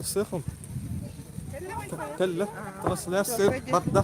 السيخم كله ترى لا السيف برده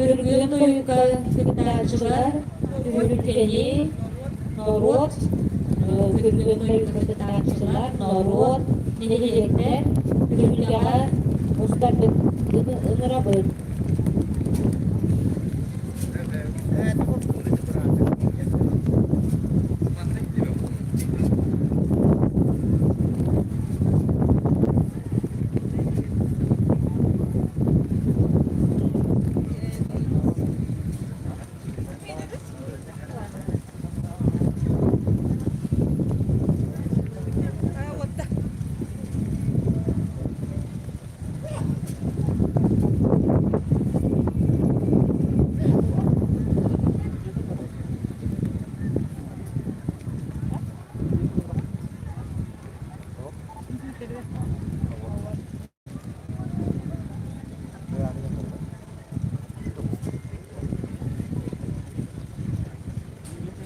Görgün Toyuk'a gıdarcılar, ülkeni, Norot, Görgün Toyuk'a gıdarcılar, Norot, ne diyecekler? Ülkeye Mustafa Iğırabı.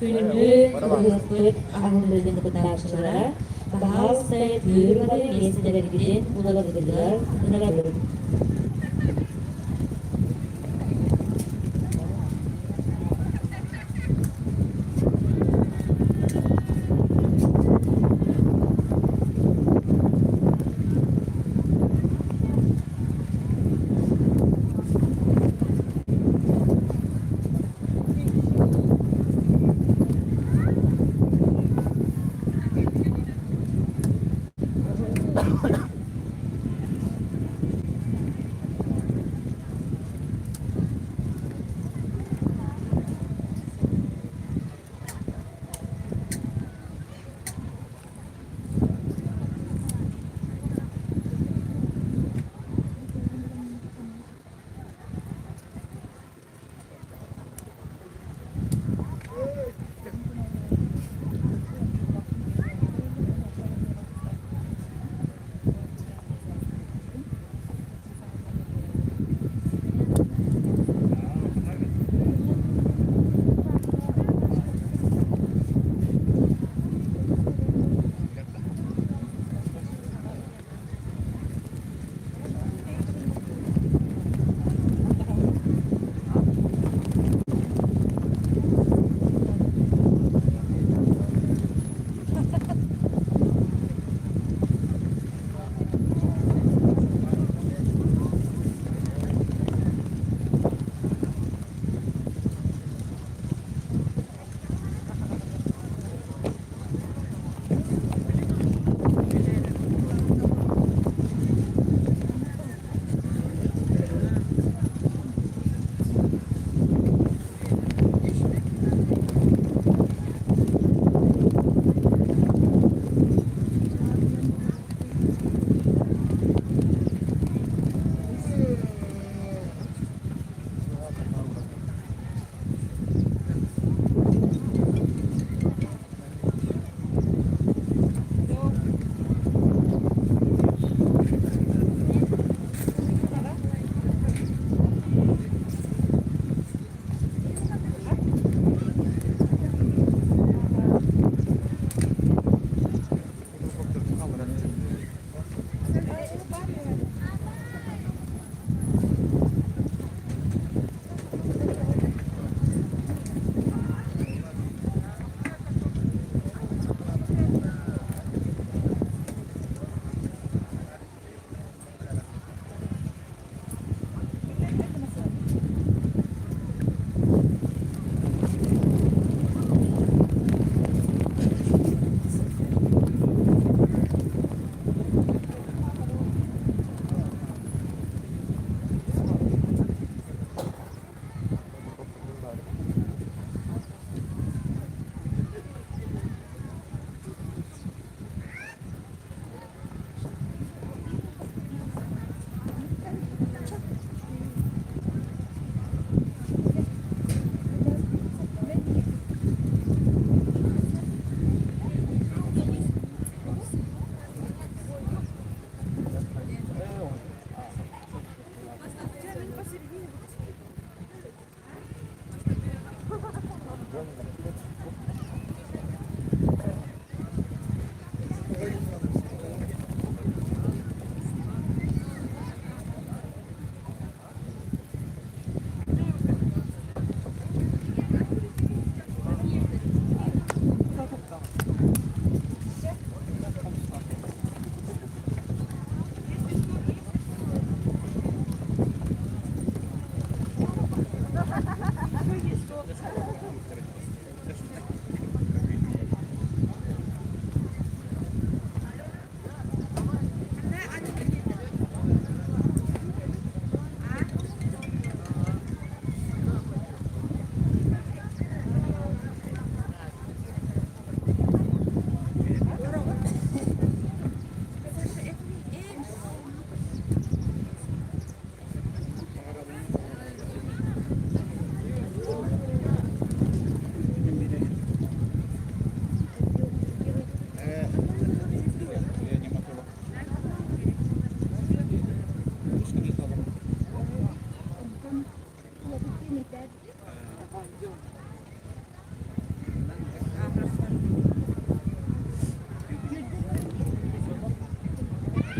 Ünlü kılıklı anılırın gıdarcılara, bahar sayı büyürmeli nesneleri gidin, bulabilirler, kınırabilir.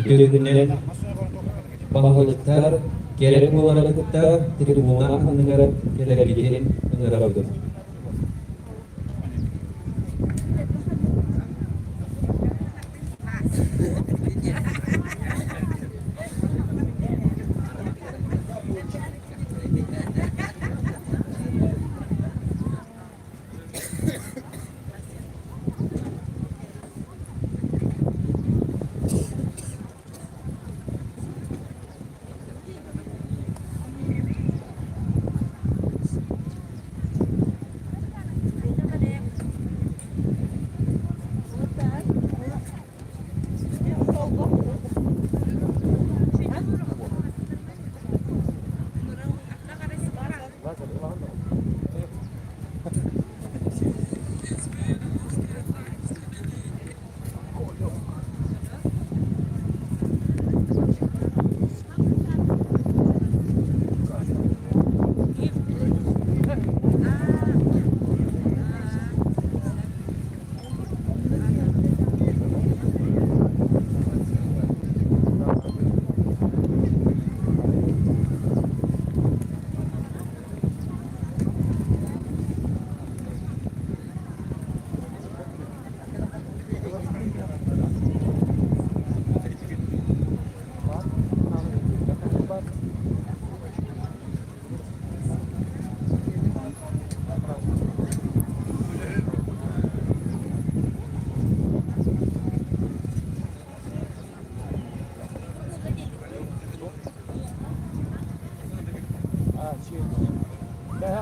Üdögünden bahalıklar gerek olarakta tribuna anıgarıp gelebildiğin anıgarabıdır.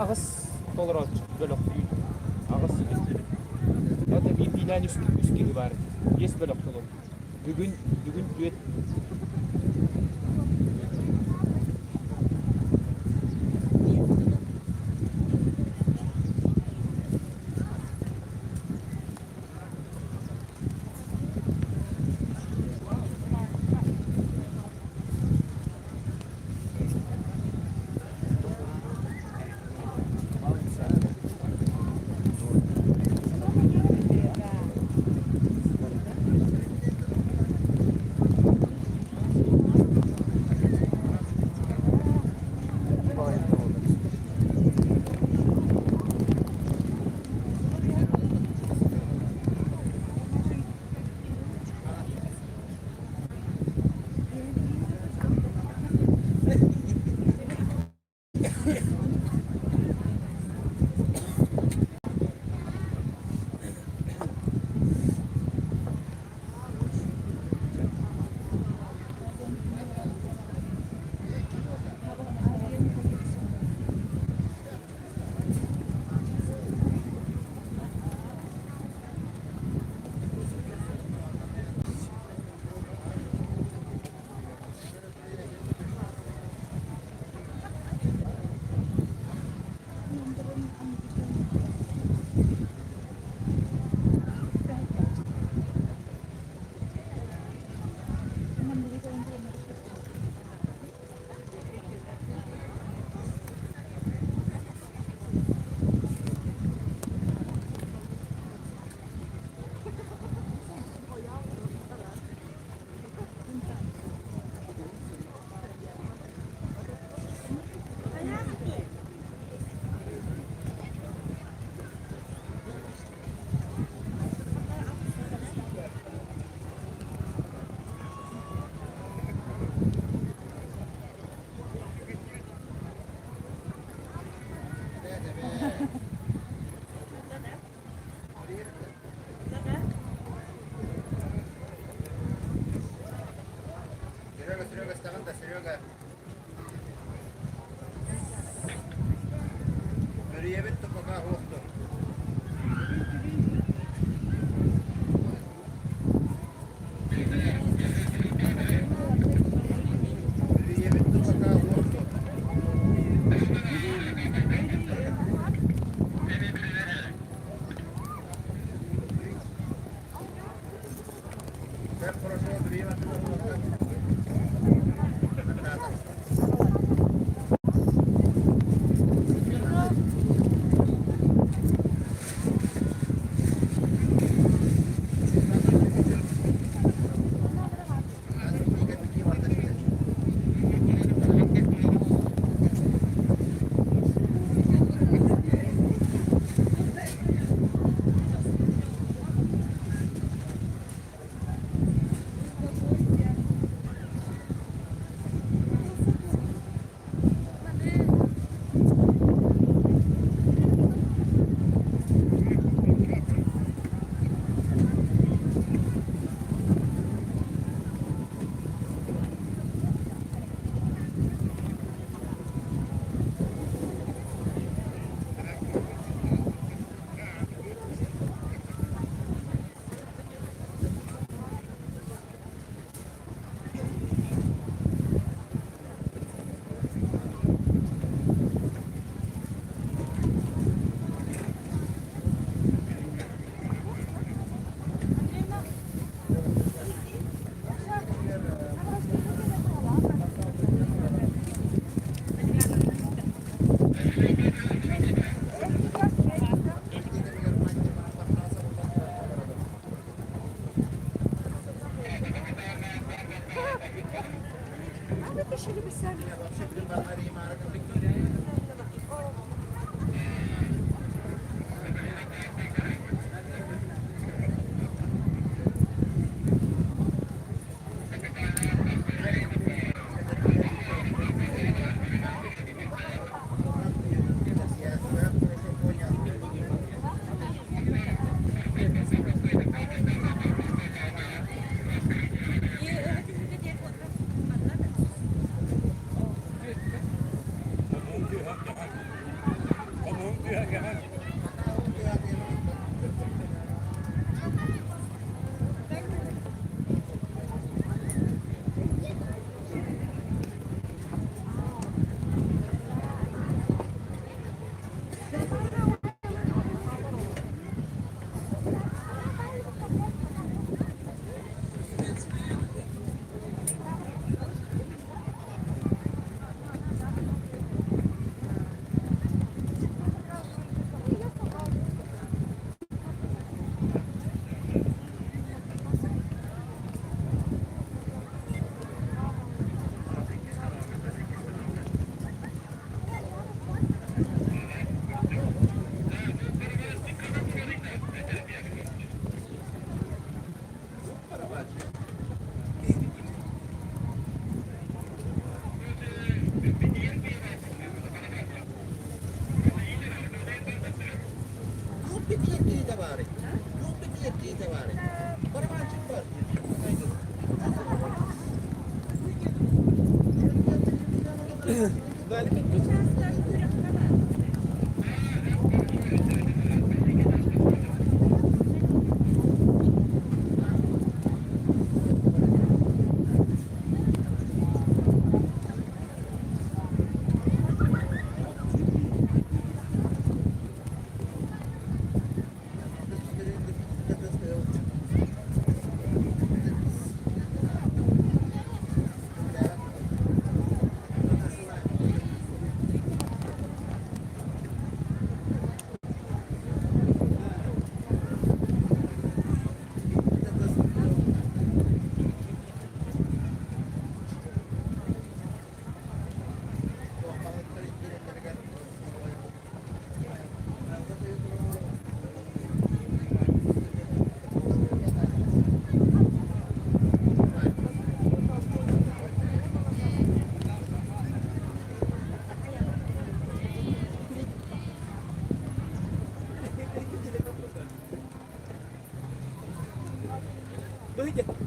Ağız olarak böyle ağız hatta bir bilen üstü var. Yes böyle olur. Bugün düet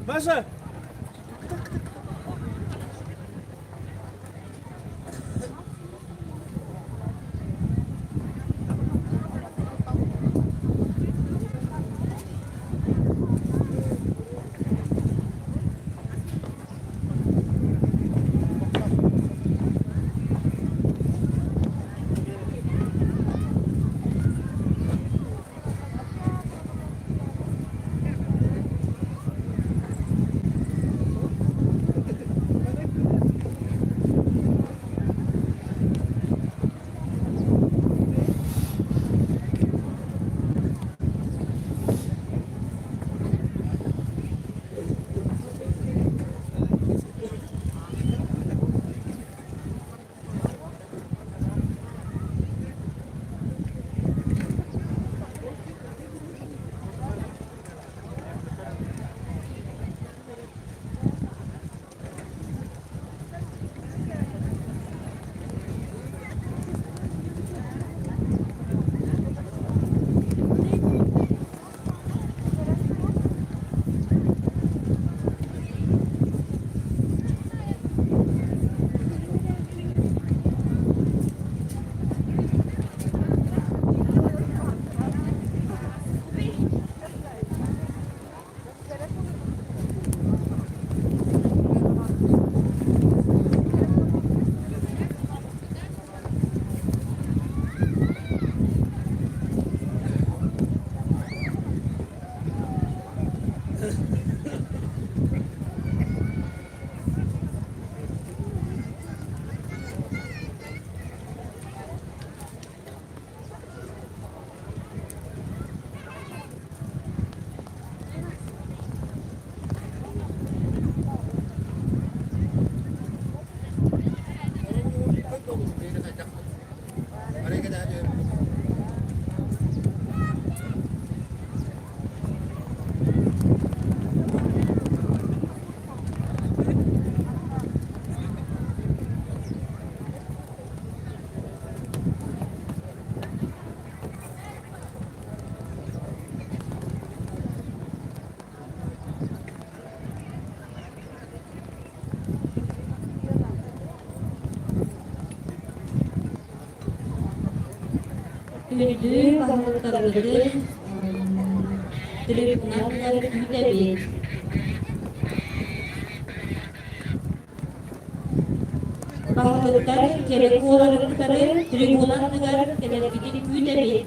Masha! Gündüz bahalıklarımızın tribunalları güdebilir. Bahalıklar gerek olanları tribunalları gerekli güdebilir.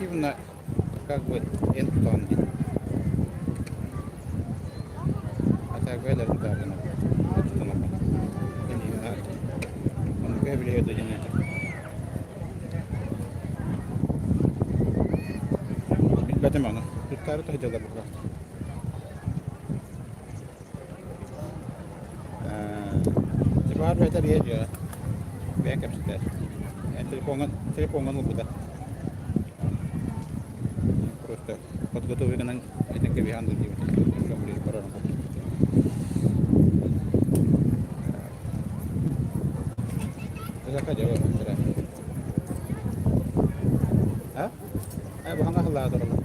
эффективно как бы энтон. А так böyle de daha bunu tutamam. Onu görebiliyor da yine. Bilmedim onu. Tutarı da hıcalar bu kadar. Civar ve de ya. Ben kapsıtlar. Yani telefonun bu kadar. Просто подготовлены эти кавианды, что были порой. Заходи, вот сюда. А? А, баханга хала дорога.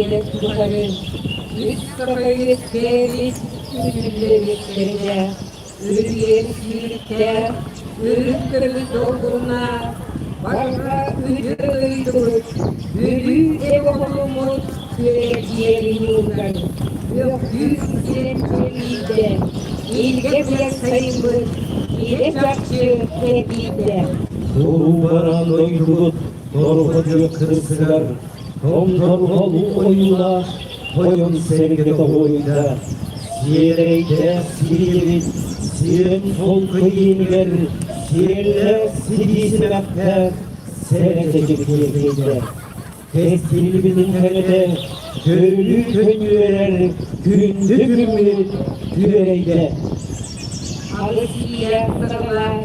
Kıymetli Tuhan'ın üst kafayı sevdik, ürünleri seride, ürünleri sürükte, ürünleri doldurma, başka ürünleri ürün ev olumuz, sürekli yolları, yok yüz sürekli İlge piyasayımız, ile çarşı hepinde. Doğru varan doydurut, doğru kırsılar, Tom oyuna, koyun sevgide oyunda, Siyereyde siyerin, siyerin sol kıyınlar, Siyerler sidisin aktar, Seyrece kıyırında. Testilibinin tenede, Gönlü könlüler, Gündü gümrü, Güvereyde. Alışıya sarılar,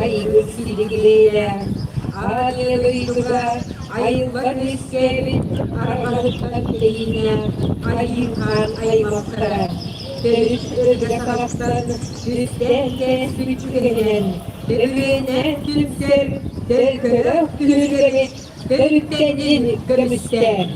ayı silgiyle, ağlayıcılar, ayılar iskevit, arabalıktan deyine, ayıkan aymaklar. Dönüş ırgı kalaktan, üstten kesip tükenen, dövüne tümser, dölgörök tülgörük, dölüktenin kırmızılar.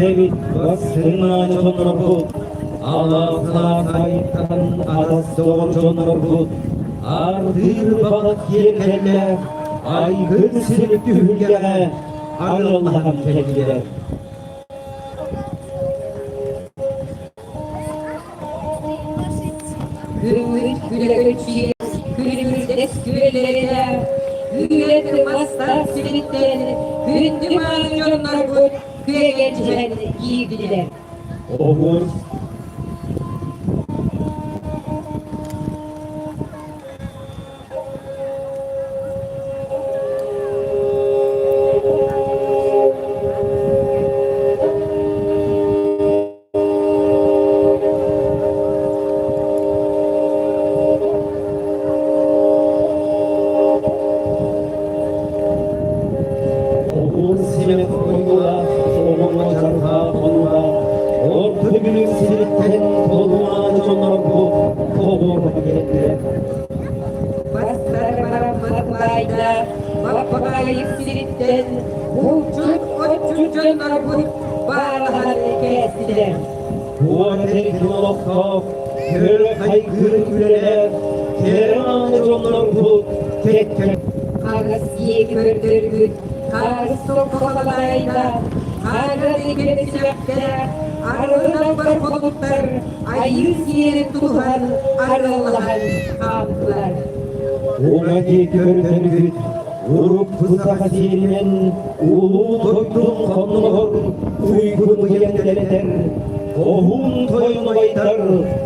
sevit basına çonurgut Allah'a kayıttan aras doğru çonurgut Ardır balık yerlerle aygır silip dühülgene Allah'ım kendiler. Gümüş güle ölçüye, günümüzde sürelerine, güledir mastar silitten, gündüm ağrıyorlar bu, güle gençler yiğidiler. Oğuz, Simet koydular, soğuma çarpa konuda. Orta günü silitten dolma çonar bu, kovur geldiler. Bastar matmayda, mapayı silitten, uçuk oçucunlar bu, bağlar kestiler. Bu ateşin olakta, köle kaygır güleler, kerane çonar bu, tek tek. Karısı gördürgün, karısı kovalayda, karısı güneşlerde, arılar var bulutlar, ay yüz yeri tuhan, arılar kaldılar. Oğlaki körpergüt, vurup kısa hasilimin, ulu toydum kanlılar, uygun yengeler, tohum toyun aytar,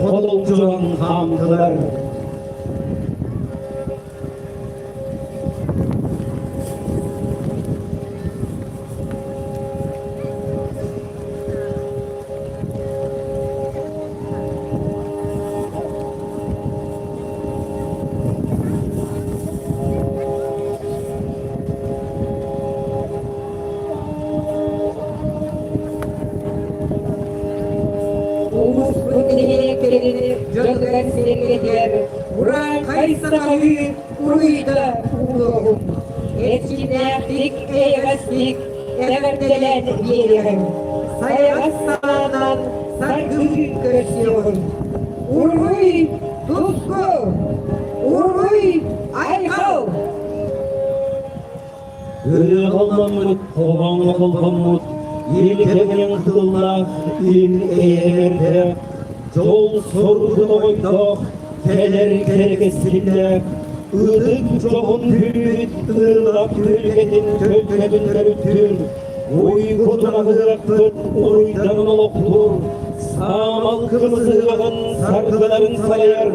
kolumcuğun hamdılar. Umut kutluyeliklerini gölgen sergiler, vuran kaysamayı uruyda uğruğum. Etkinlerdik, eğrestik, everdelen bir yerim. Sayas sağdan sargı gösteriyorum. Uruy, tutku, uruy, aykal. Ölü kalmamut, kovan kalmamut, İlkemen kıllar, il eğerde, yol sordu oyda, keler kerkesinde, ıdık çoğun gülüt, ırlak gülgedin, tölkedin törütür, uykuduna hıraktır, uydan oluktur, samal kırmızı yağın, sargıların sayar,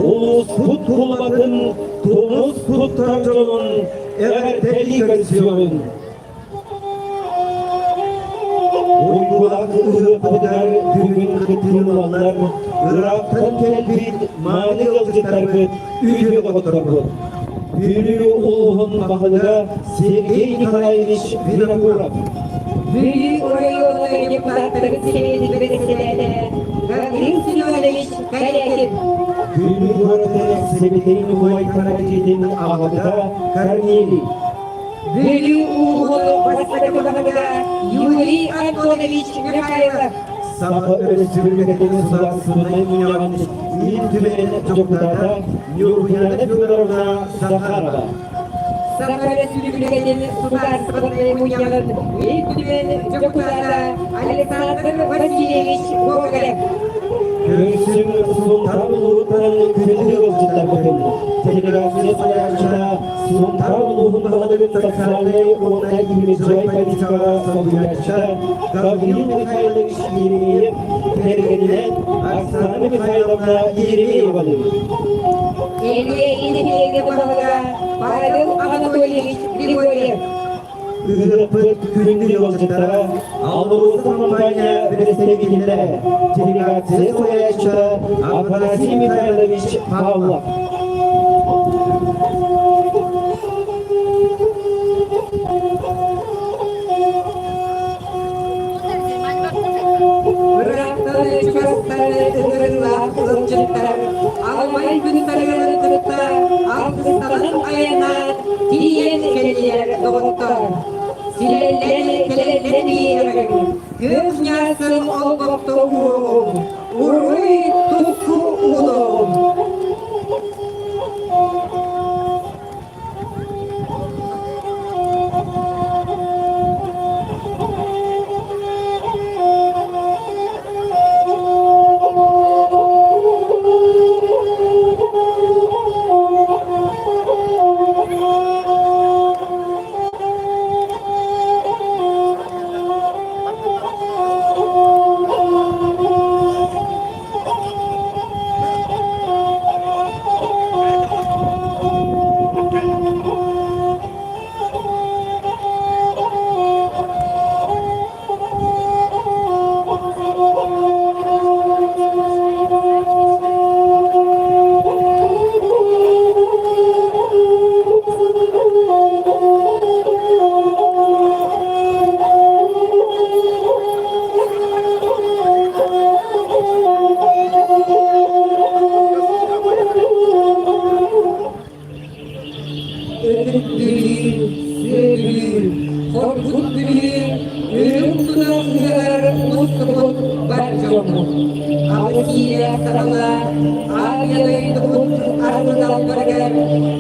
ulus tut kulbatın, tulus tut tarconun, erteli görsüyorun. Uygular ırkılar, düğün kıtırmalar, Irak'tan kelbit, mani yolcularını, ücret oturur. Bülü uluğun bahıda, Sergey Nikolaevich Vinokurov. Büyük orayı yaprakları sevdi bereselerde, Gagrin Sinovich Kalyakin. Bülü burada Sergey Nikolaevich Karacidin ağabeyde Karneli. Büyük uğulu Vastakıvada, Yuri Antonovich Mikhailov. Sabah öyle sürülmektedir sular sınırlayın yanlış. İl tümenin çoklarda, Yurhiyane Fyodorovna Zakharova. Sakara sürülerin sular sıvırlayın uyanın, İlk düğün Cokuda'da Alexander Vasilyevich Gogolev. Göğsüm Sultan Uluğu'nun külünü yolcular bakın. Telegrafya sayarcıda Sultan Uluğu'nun bağlığı tasarlı ona gibi Zoy Kaliskara Sabuyaç'a Gavril Mikhailovich 20'yi Tergeli'ne Aksana Mikhailovna 20'yi balır. Eliye İndiye'ye bağlığa Pavel Anatolyevich Grigoryev. Ürpıt külündür yolculara Alvaruz kampanya ve sevgililere Telegrafya sayarcıda Afanasi Mikhailovich Pavlov. Bıraktığı çocukları ıgırla kılıçlıklar, Almay günlerinin kırıkta, Alkıstan'ın ayına diyen keliler doğutlar. Sileller keleller diyelim, göz yansın olmakta uğrum, uğruy tutku uğrum. büyüğü, korkut büyüğü, ölüm tutuklular, mutluluk barcomu. Avsiye sarıla, ağabeyi dokut, arzudan bargar,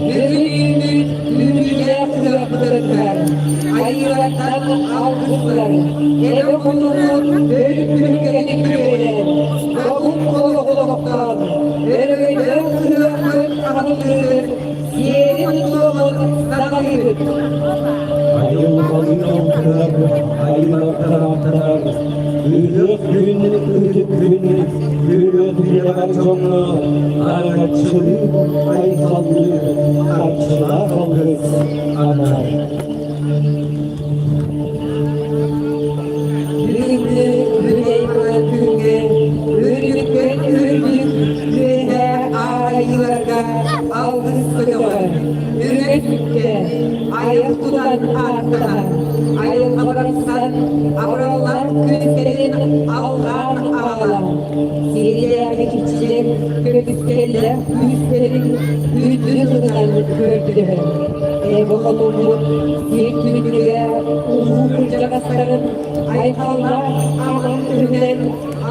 yüzünü yüzüne kızartırlar. Ayılardan alkışlar, eve konulu, büyük büyüklerini güveler. Davut kolu kulaktan, öyle kızartır, alkışlar, yerin kolu sarılır. Hayırlı taraftar, büyük günlük, büyük sonlu, araçlı, aysallı, karşılar kalır, ana. Yürekli, yüreğime tüge, ürgüt, yüreğe ayılarga algısıyor. Yüreklikte, ayıltıdan arkadan, ayılmalarsan, avralar küflerin algan ağlar. Siriye'ye geçecek, köpüklerle küflerin yüzünden gördüler. Evolumlu, yekünlüğe, uzunca sarın, ayhallar, ağın ürünler,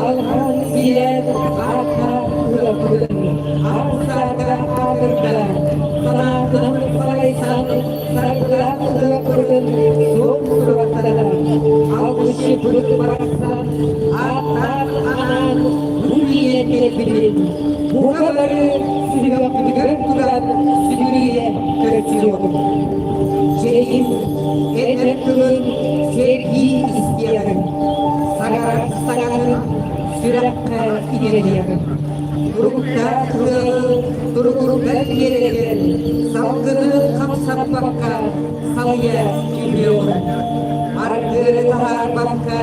alhan bilen, arka bırakılır. Arsaka ağırda, sanatın saraysan, sarıklar bırakılır, son bırakılır. Alkışı bırakırsan, atar anan, hürriyete bilin. Bu kadarı sürüyor duran, sürüye kaçıyorum. Şeyim, edeptürün, sevgiyi isteyelim. Sagarın, sürekli ilerleyelim. Durukta durukta ilerleyelim. Salgını kapsatmakka, salıya gülüyor. Argılar bakka,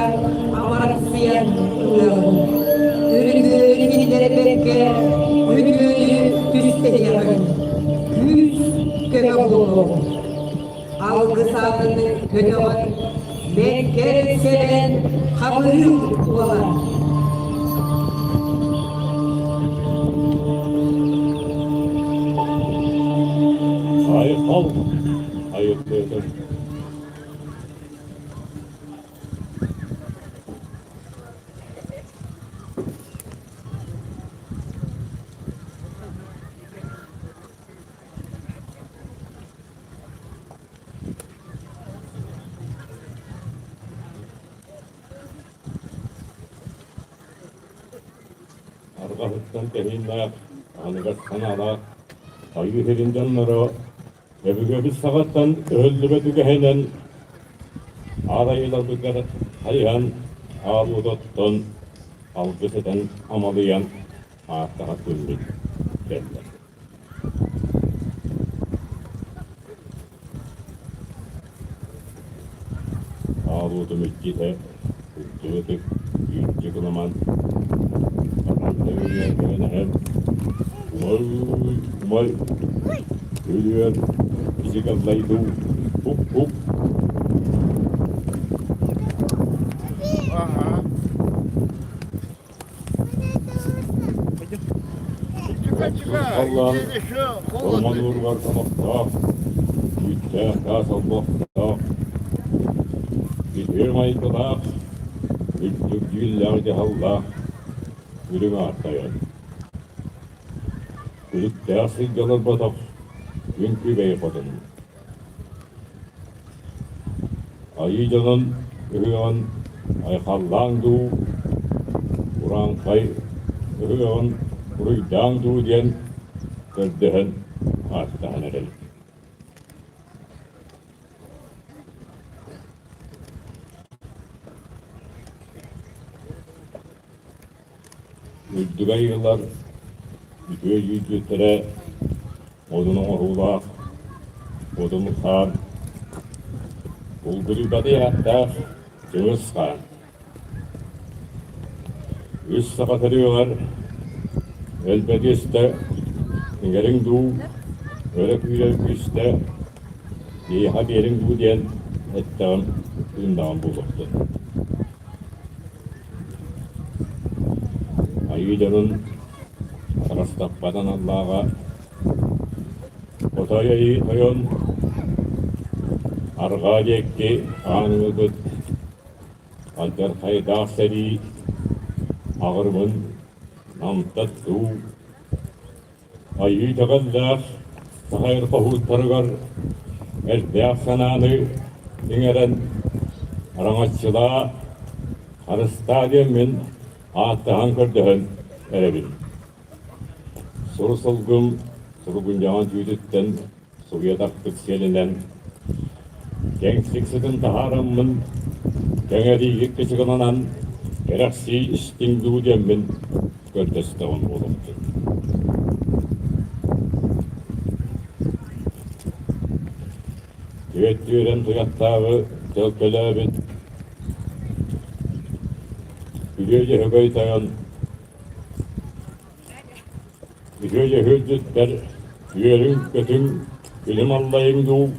amarsiyen kılıyor. Ürünü giderek, ürünü düsteyelim. Yüz köpe bulur. Algı sağlığı kötü var. Bekler seven kabul var. Hayır, hayırlıdır. Arkadaşlar tehinde anıga sanala ayı herincanlara ve bir sakattan öldüme tükehenen arayla tüker hayhan ağudottan algıseten amalayan ağaçlara tüllük derler. Ağudu müccide üstüdük yüzcü kılaman Umay, ölüyor, bizi kallaydı, hop. Allah'ım, orman uğurlar kamakta, yütte salmakta, bir mayıkla, üstük yüzlerce Allah, ürünü artaya. Ürük dersi yalan batak, günkü beyefadın. Ayı canın, ürüyan, ayhallandu, uran kay, ürüyan, uruydandu diyen, gördüğün, artahan edelim. Üzdüge yıllar, bütün yüzlüklere, odunu oğula, odunu kağın, bulguru badı hatta, cımız kağın. Üst sakat ediyorlar, elbette iste, ingerin du, öyle küyle üstte, iyi haberin du diyen, ettiğin, ündan buluktu. Ayıcanın arastakbadan Allah'a otayayı ayın Argadiyekki anıgıt Alper Haydar Seri Ağırmın Namtat Du Ayı Tagallak Sahayır Kahut Tarıgar Erdeyak Sananı Dingeren Arangatçıla Karı Stadiyum'un Ağattahan Kördüğün Erebin Soru Solgum Sorgun Yaman Tüyüdütten Soğuyadak Selinen Gençlik Sıkın Taharamın Genellik Kıçıgınanan Geraksi İştin Dudemmin Kördüğün oluktu. Düğün tuyattağı Tölkelebin Gügöce Högöytayan Gügöce Hüldütler Güyörün Kötün Bilim Allah'ın Doğu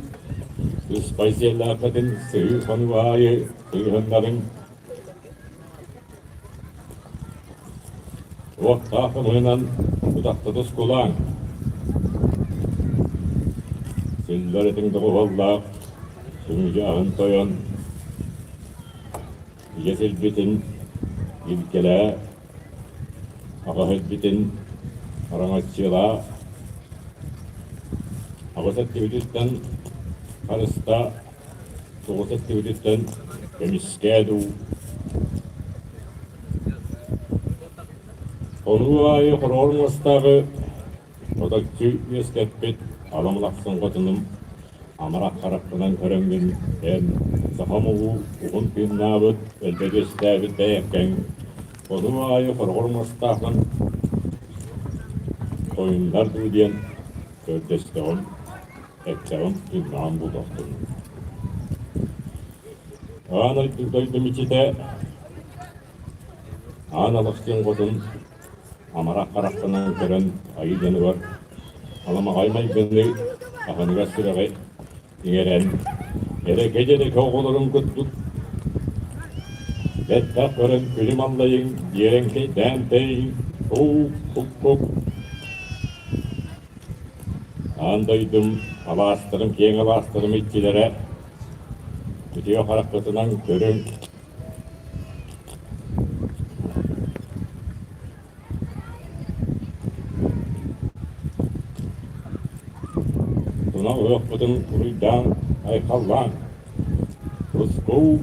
Ispaysiyellakadın Sığır Hanıvayı Sığırhanların Vaktahımınan Budaktadıs Kulan Silleretin Doğuvallah Sümücahın Toyan Yesil Bitin İlkele Ağahid Bitin Arangatçıla Ağasat Tivdüsten Karısta Soğusat Tivdüsten Kemiskedu Konuvayı Horormastagı Odakçı Yesketbet Alamlaksın Kotunum Amarak Karakınan Körengin En Sahamoğu Uğun Pinnabıt Elbegestəbit Beyekken Konuvayı Horormastagın Oyunlar Düdiyen Kördesteğin Ekseğin İmran Budaktın Ağanı Döydüm içide Ağanalıksın Kotun Amarak Karakınan Kören Ayı Yanıvar Alama Aymay Gönlü Ahınıga Sıragay Dingeren Ere gecede Koğulurum Kutluk Lettak Kören Külüm Allah'ın Yerenke Denteyin Kuk Andaydım Alastırım Keyin Alastırım İtçilere Bitiyor Harakatından Körün Tuna Uyakbıdın Kuruydan Aykallan Ruskov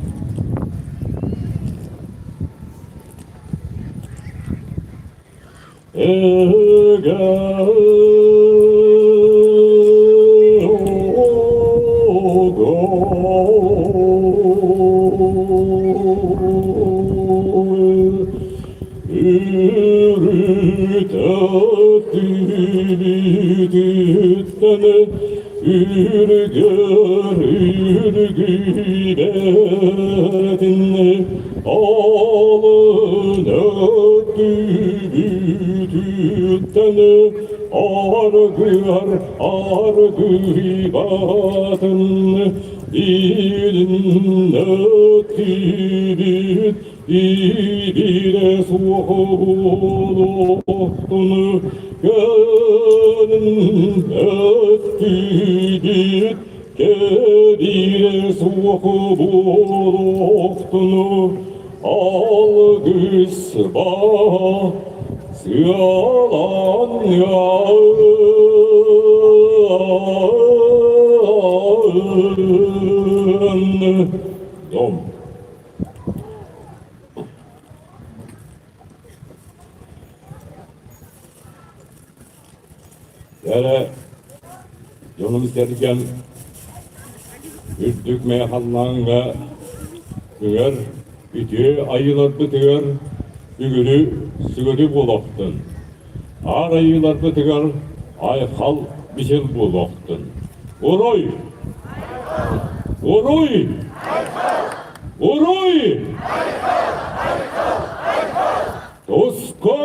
Yere yolunu isterken Ürdükmeye hallanğa Güver Bitiyor ayılar bitiyor Ügülü sügülü bulaktın Ağır ayılar bitiyor Ay hal biçil bulaktın Uroy Uroy Uroy Tosko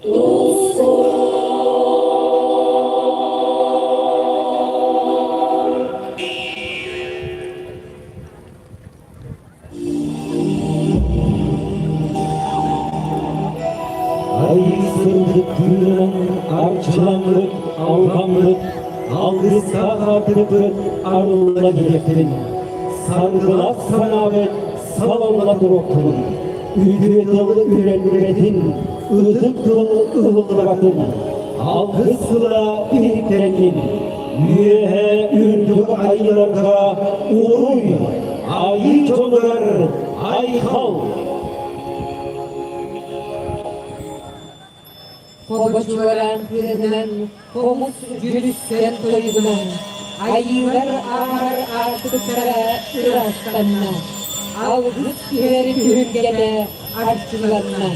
Ayısızlık gülünen arçılanlık, algamlık, algısta hatırıpırık arılla gidektirin. Sargılat sanabet, salonla durokturun. Üdüyetalı ürenüretin, ıdık kılı ıvıllı bakın. Algısıyla biriktirenin. Yüreğe ürdük ayılarga uğruy, ayı çoğular, ay kal. Kovaçuvaran kırılan, komut gülüsten toygulan, ayılar ağır artıklara ırastanla, algıs kileri hürgene arçılanla,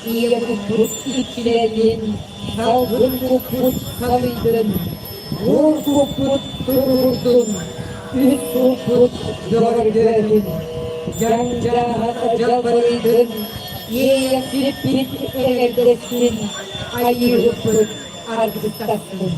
İyi kuput içlerinin, salgın kuput salıydın, vur kuput dururdun, üst kuput gördün, canca jalbarıydın, Yiyesip bit evdesin, ayı kuput argıstasın.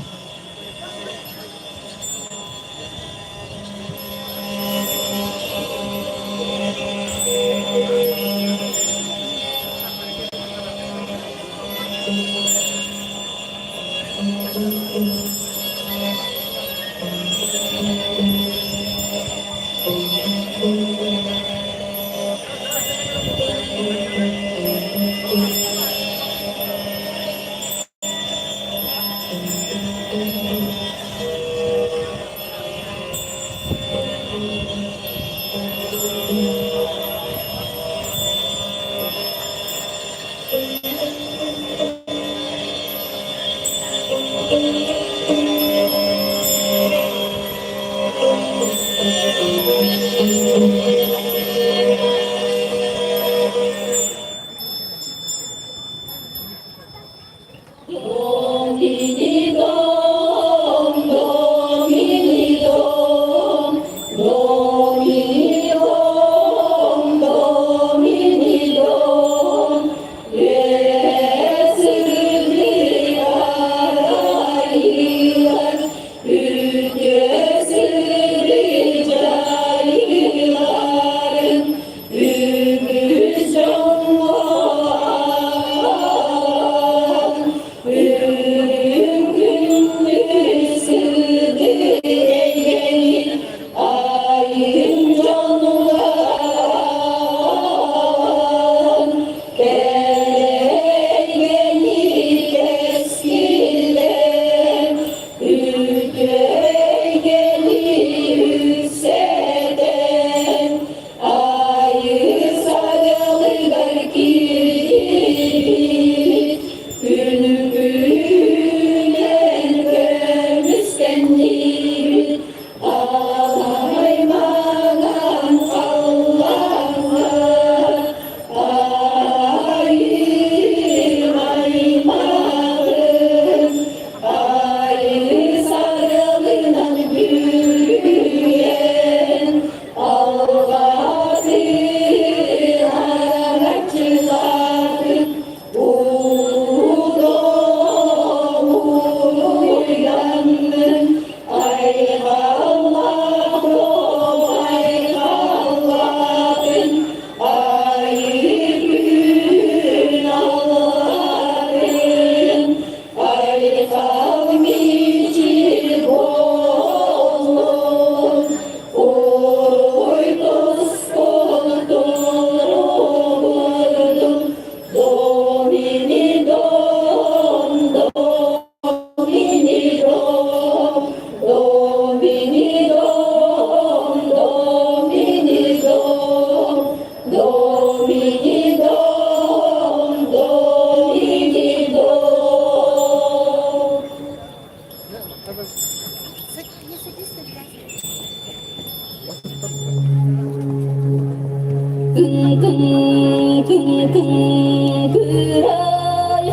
그럴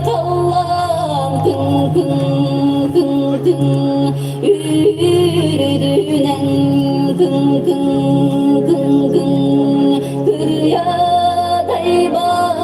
tallam yürüdünen kırıya dayban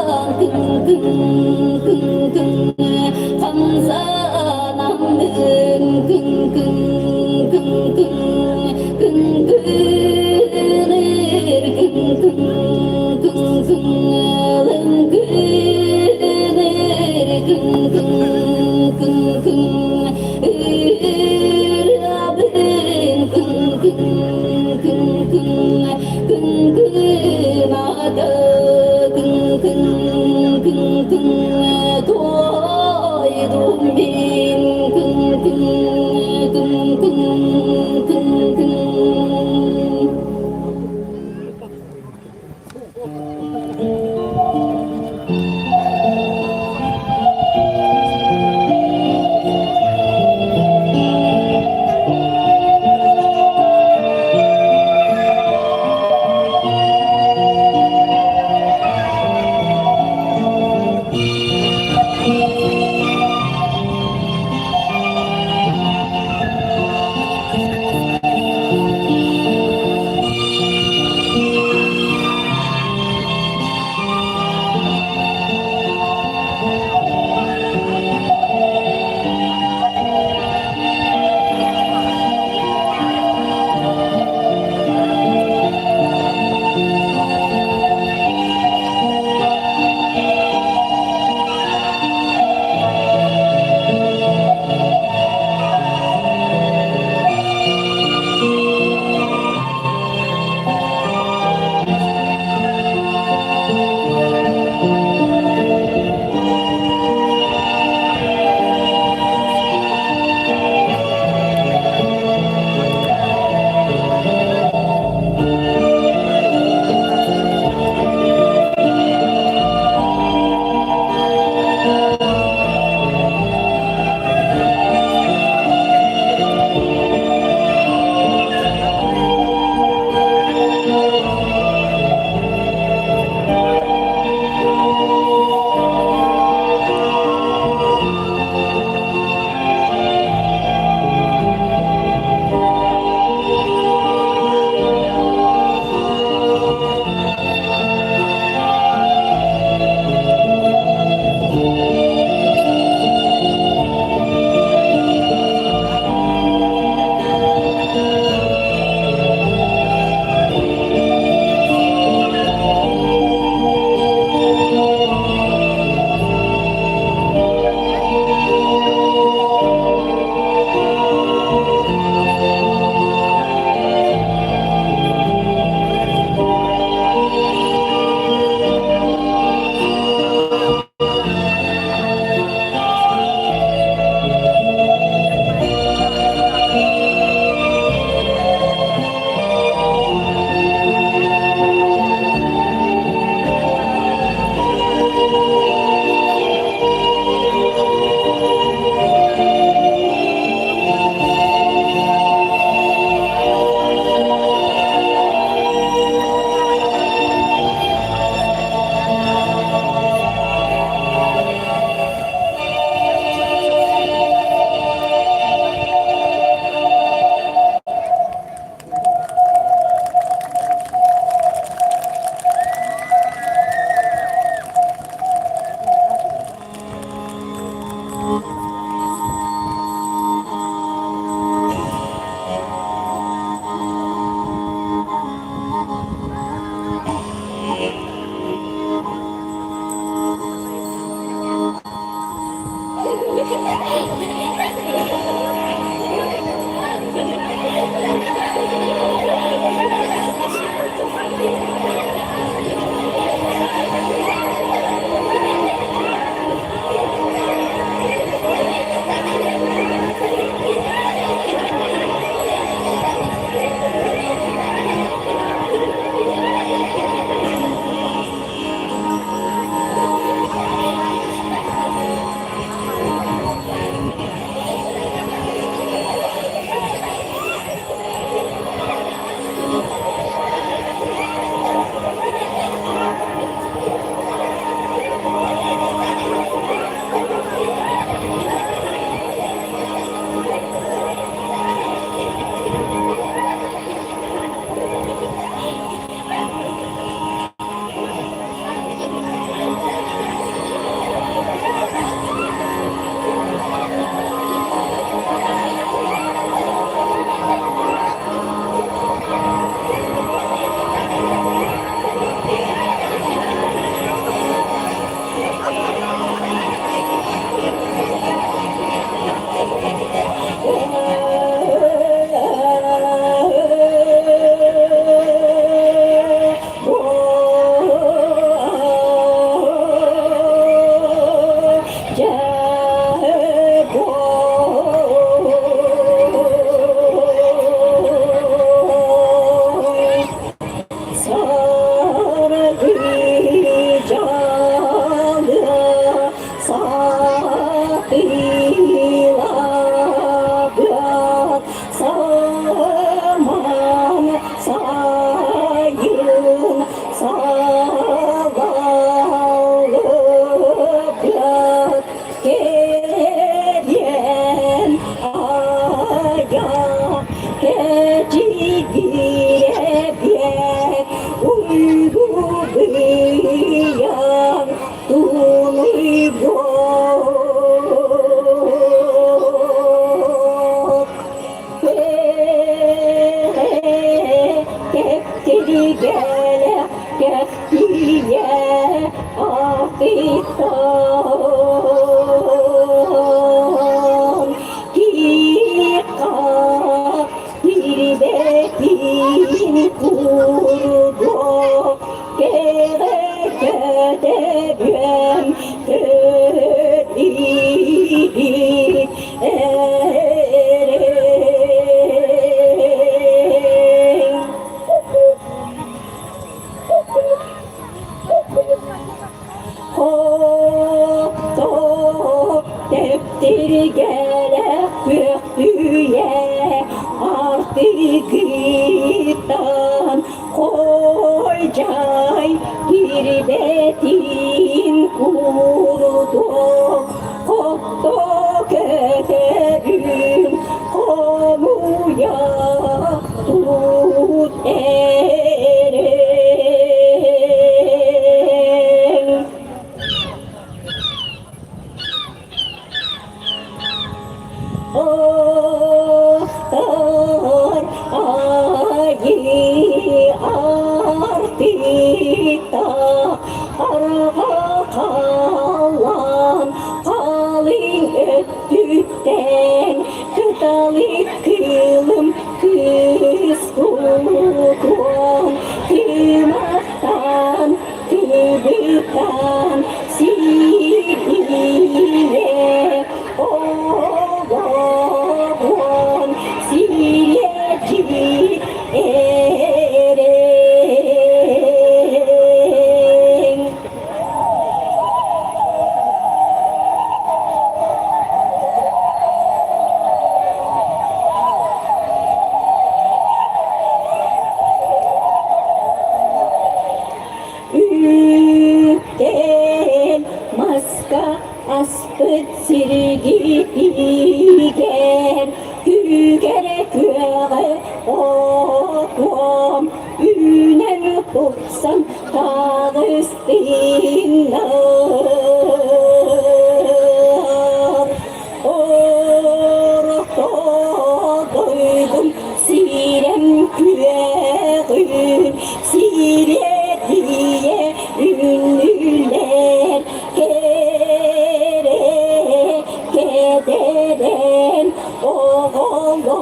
ederim oğullarım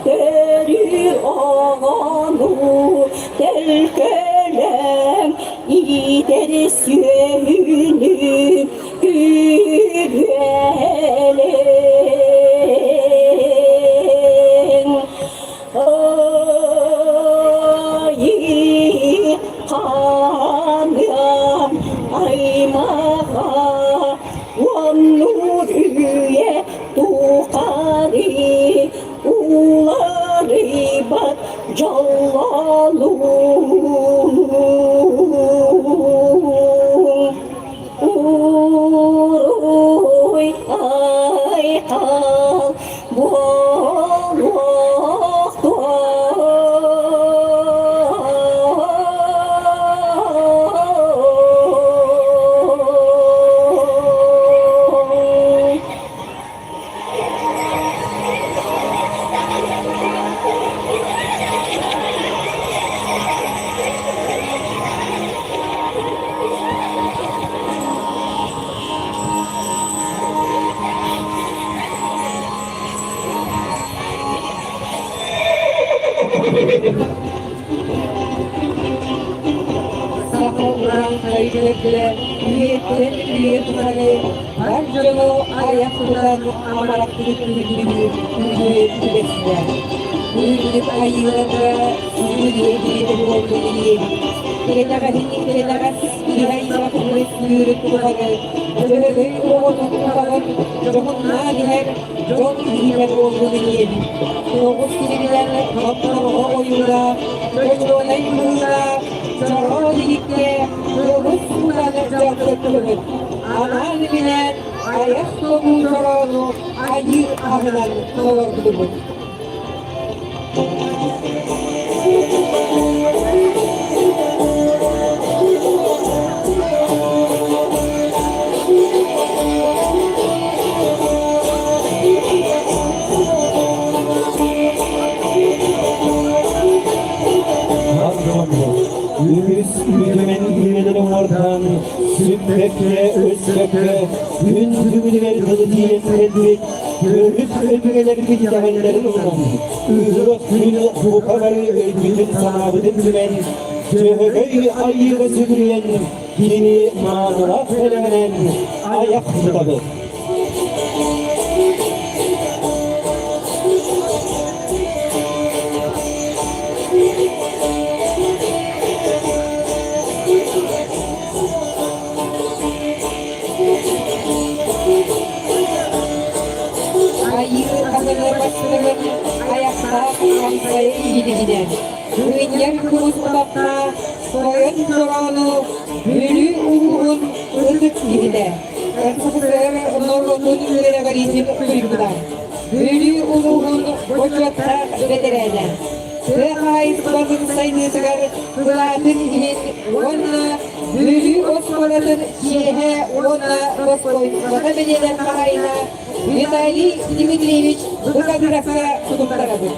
deri oğlu delkelem gideriz yönü güvelim ayı kanım aymağa Nuriye tukari uları bat callalu uruy ay al bu Sakopran kayıtlı üyetten üyetlere harcalı ayaklıdan amarak biriktirildiğini ücretlileştiler. Ücret ayılarında ücretlileştirildiğini olduğunu Kelebek dihayla kuvvet yürütüleri, Cöğü oğlukların Coğunna diher, Coğun hizmet olduğunu diyelim. Doğuz kililerle kaptanı oyunda, Çoğuna yılında, Çoğu ligde, Doğuz sularla cevaplıkları. Anan bilen, ayak sonu çoğunu, ayı ahılan doğurduğunu. Ülkemin ülkelerin oradan Sübbekle, Özbekle Gün tümüler kılıciyen tedbir Görüp ödügeler gidevenlerin olan Üzülük günü bu kadar bütün sanabıdın tümen Cöhöy ayıga sügüyen Dini manına söylemenen Ayak tutabı Ayı kadınlar başlarının ayakta kamsayı gidiciler. Güvenyen kılıç kulakta soyun çoğunu bölü uğurun ırdık gidiler. Erkekler onurluğun üzere garizim kuyruğular. Bölü uğurun boçakta bedereyler. Sığayız bazın sayını sıgar kılatın ihin onunla bölü osmanatın şehe onunla roskoy vata bedelen karayına Виталий Дмитриевич Богатыревка Кудумтарабы.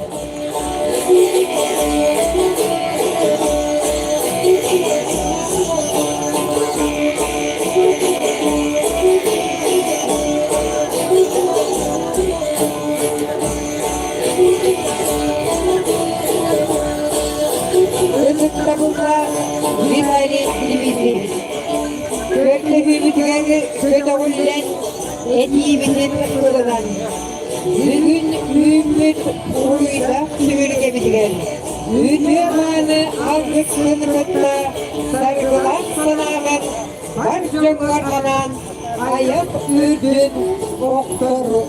Виталий Дмитриевич. Kökle büyütüleri kötü ollen etiyiminin kırılan. Bugün ümmet uğruyla süpürge bitiren. Ünlüğünü aldık sınırlıkla sargılar sanaven. Barçalar kanan ayak ürdün doktoru.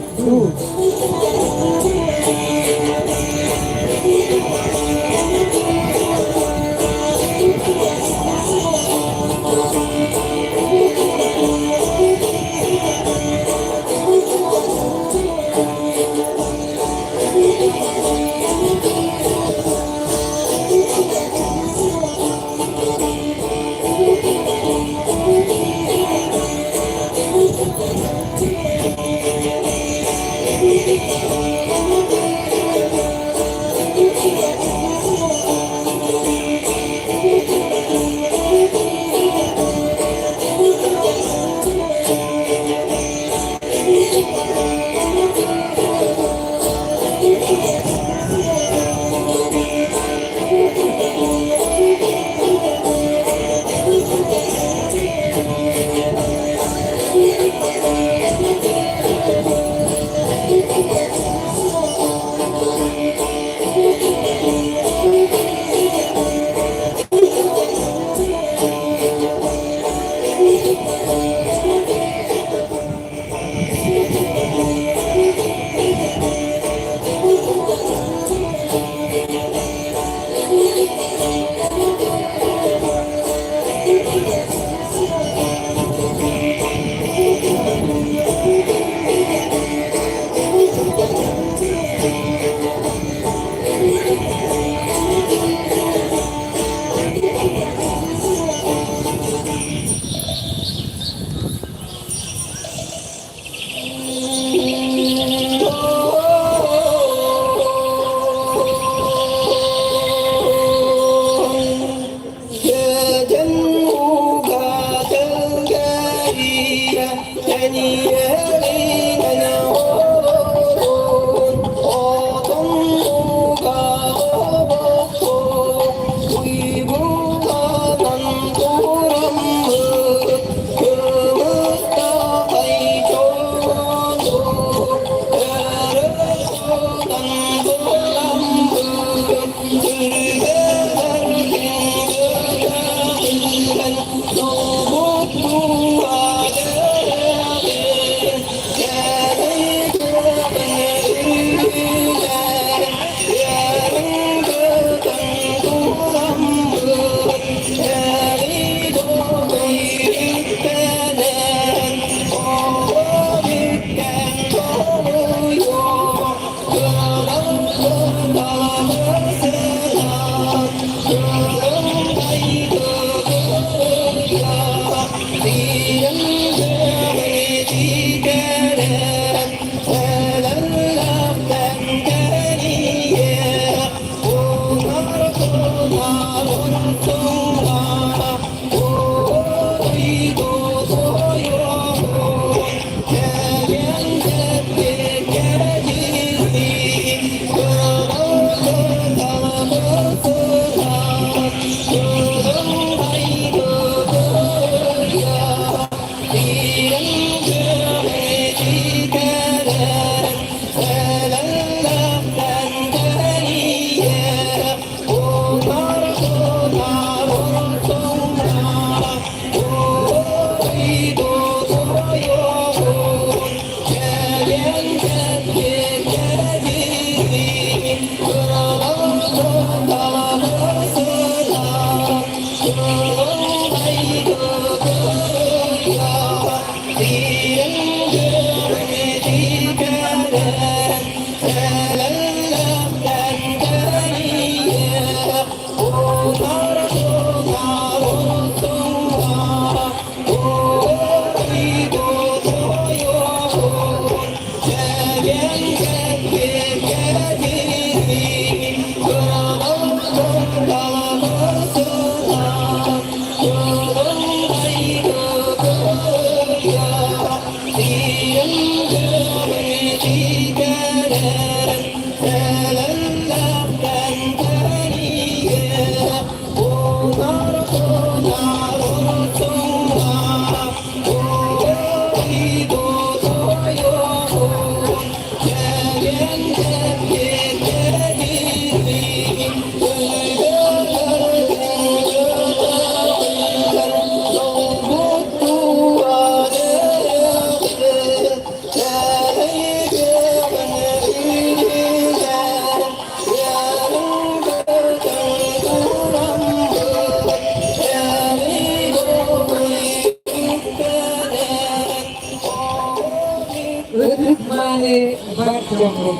Ödükmanı var çoğum.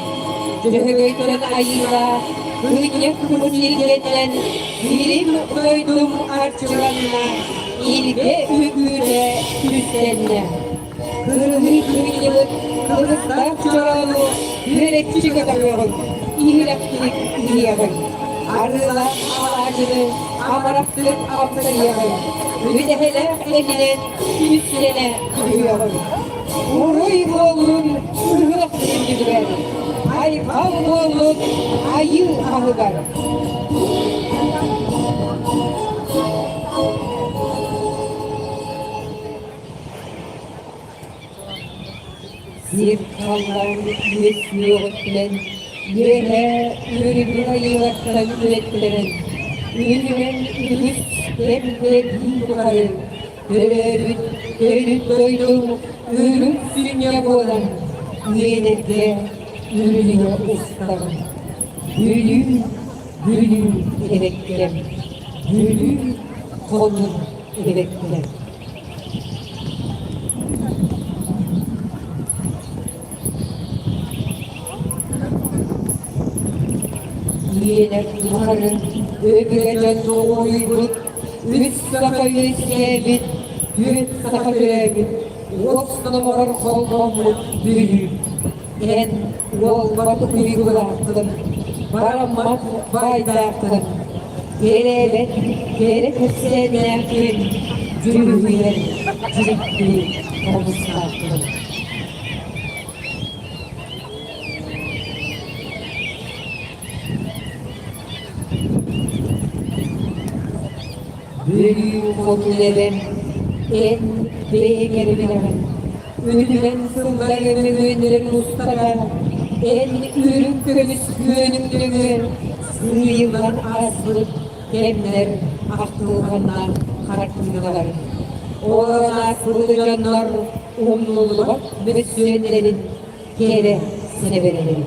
Cöhögöytön ayıla, hıcık musilgetten, birim koydum arçılanma, ilge ügüne üstenle. Kırhık yıllık, kılıklar çoğalı, yürekçi kadar İhrakçılık yiyemem. Arılar ağacını, amaraklık aptırıyemem. Müdehele emine, üstüne duyuyorum. Uruy bolun, ırgılık bildiler. Ayval bolun, ayı ahıgar. Zir kallar üretmiyorken, yere ürününe yılaktan ürettiren, ürünün üst demde dinkarı, dönüp doydum, ürün dünya olan, üyenekle ürününe ustarım. Gülüm, gülüm eveklem, gülüm konum eveklem. Yine duvarın öbürece doğuygun, üst saka yüzgebit, yüz saka yürebit, yoksulumar koldomu büyük. En olmadı uygulattım, baramak baydattım. Gerekse derken, cümleler, cürüklü. omuzuna attım. Büyük fotoğrafım en beğenilen ünlümen sınırlarını gönderin ustalar en ürün kömüs gönümlüğü sığıyılan asılıp demler aktılganlar karakterler oğlan asılıcanlar umluluk ve sürenlerin kere severeleri.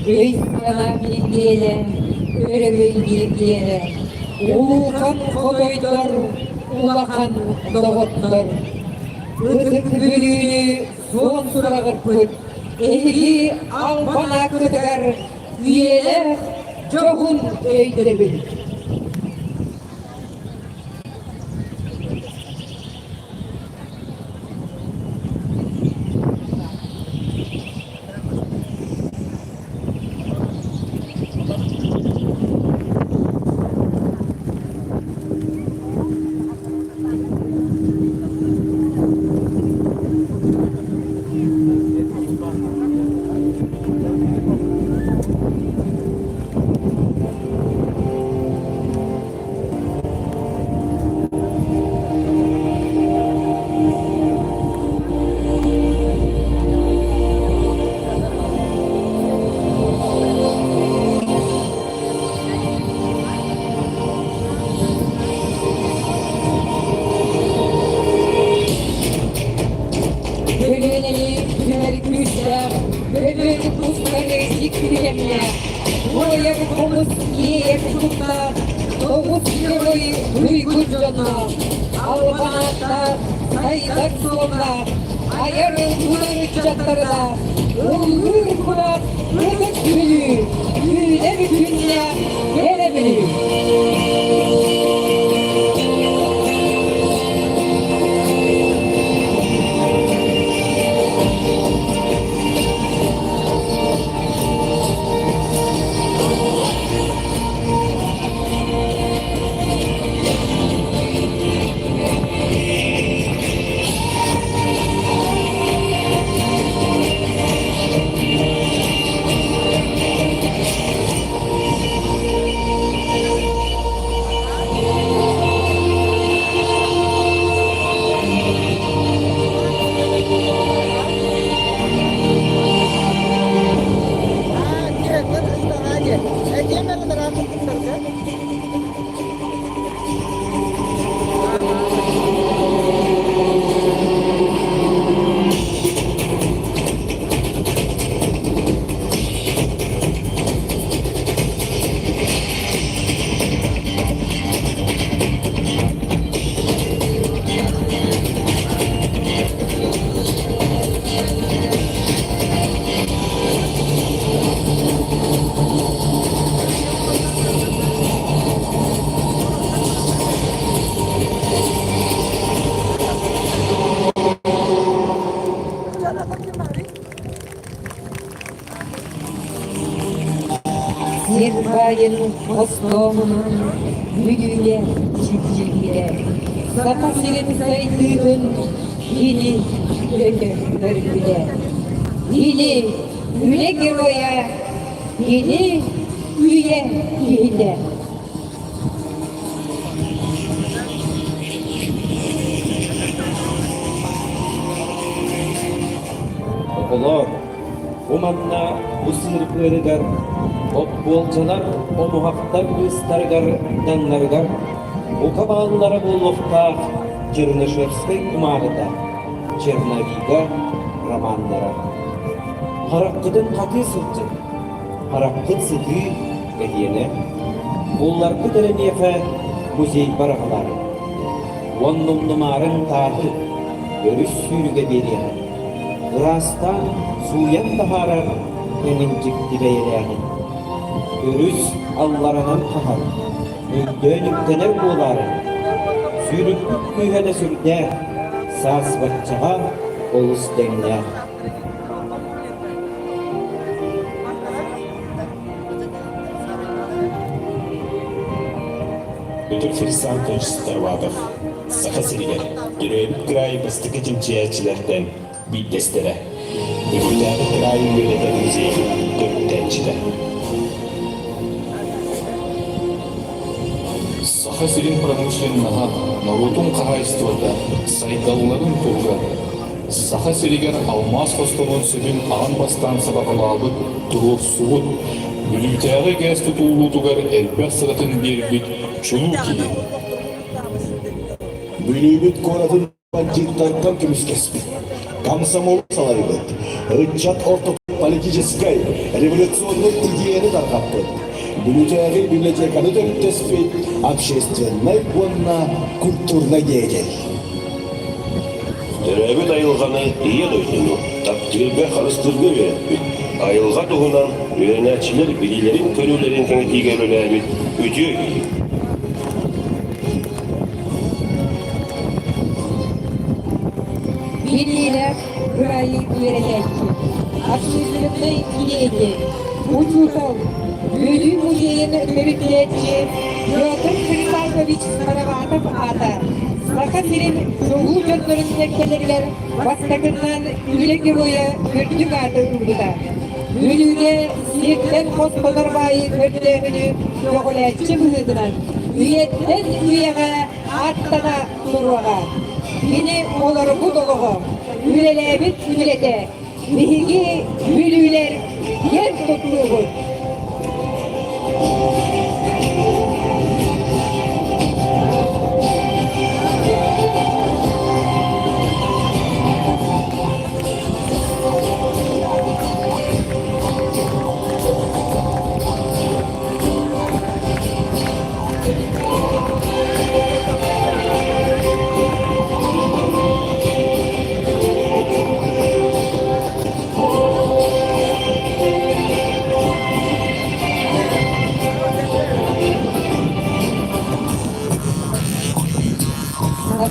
Ey sana bilgiyle, öyle bilgiyle, ulukan kodoylar, ulakan doğutlar. Itık bölüğünü son sıra kırpıp, ehli alpana kadar üyeler çoğun eydirebilir. Soğuk yürüyü uykucunu, Almanatlar, saydak sollar, ayarın kulağını çatlarına, Ulgur kulak, rızık gülü, Güne bütün dünya gelebilir. Sirbayın postomunun müdüğüne çiftçiliğe Sakasırın saydığın yeni dökümler bile Yeni üle giroya, yeni üye yine Olar, o manna bu sınırlıklarıgar, o bolcalar, o muhakklar göstergar, danlargar, o kaballara bollukta, Чернышевской kumağıda, Черновига romanlara. Harakkıdın katı sırtı, harakkıd sıkı ediyene, Bullarkı delenefe muzey barakaları, Vonnum numarın tahtı, görüş sürüge beriyene, Irastan suyan bahara, Menincik dibeylerini, Görüş allaranın kahar, Müddönüp tener buğuları, Sürüklük mühede sürde, Saz bakçağa, Olus demler. Bütün Fristan Tonçusu Tarvatov, Sakasiriler, Gireğip Kırayı Bastıkı Cimçiyerçilerden bir destere. Öbürler Kırayı Yöneten Müziği, Dörttençide. Sakasirin pромышленного, Нарутун Қағайыстыларда, Сайдалыларын тұлға. Sakasiriger Алмаз Қостомын сөбін ағын бастан сабақылабы, тұғыр суғыт, Бүлімтәғі гәз тұтулудығар әлбәқ сығатын бербет чулу кейі. Bülübüt koratın бандиттардан күміс кеспі. Комсомол салайбыт. Рычат ортополитической революционный идеяны тарқапты. Бүлітәғі библиотеканы дөріттеспі, общественный онна культурна егел. Төрәбіт айылғаны ие дойдыны, тактирбе қарыстырғы вереппі. Айылға тұғынан үйренәтшілер білілерін көрулерін кәңітіге өләбіт өтіе кейі. Bilgiler burayı verecekti. Açlıklıkta ilgili. Uçurtal. Bölüm muzeyini örgütleyici. Yotun Kristaloviç Saravatov ata. Sakasirin çoğu çöplerindekileriler bastakından üle giroya kötülük adı urduda. Bölüde sirkten hospodar bayi kötülüğünü yoğulayıcı mühüdünen. Üyetten üyeme attana durvağa. Yine oları bu doluğu, ülelebit ülede, bihigi bülüler yer tutluğu.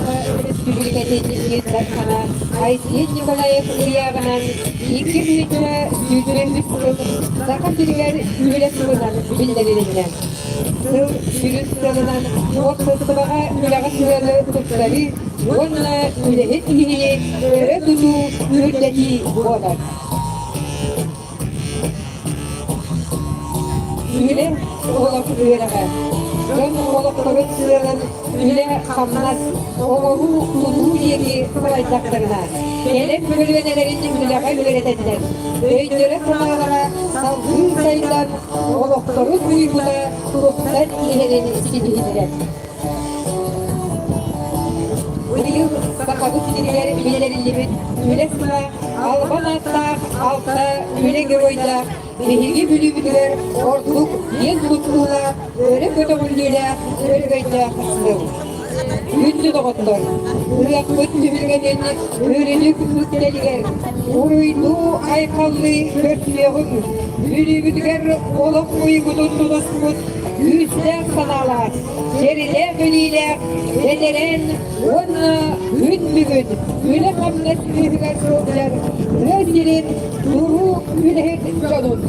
Республикатетinin Дархана Айсет Николаев Ильявынан 2 büyütme sürdürülmüş sıl Zakat Ülüler Ülüle Sıvıdan bildirildiler. Sıl sürün sıvıdan çok sısıbağa Ülağa sıvılı tutları onunla Ülehet ilgili öyle tutu Ülüdeki boğalar. Üle olak Üleğe Ön olakları sığırın üle kamnaz, oğlu tutuğu yeki kıvaytaklarına, gelip bölüvenelerin üleğe üleretediler. Öydere kırmalara salgın sayıdan olakları duyguna kuruktan ilerini sildiler. Bu yıl sakabut dilileri bilelerin libit, üle sıra, alban altta, üle göroyda, Mehirgi bülübüdüler, ortuk, yen tuttuğuna, öyle kötü güldüğüyle, öyle gayda kısılır. Yündü doğutlar, ıyak kötü bilgenlerini, öğrenük mütteliger, uruydu aykallı körtüyeğin, bülübüdüler, olak boyu gudundu sıkıt, yüzler sanalar, seriler gönüyle, bederen, onunla gün bugün, üle kamlet büyükler soğuklar, özlerin, nuru ülehet canın.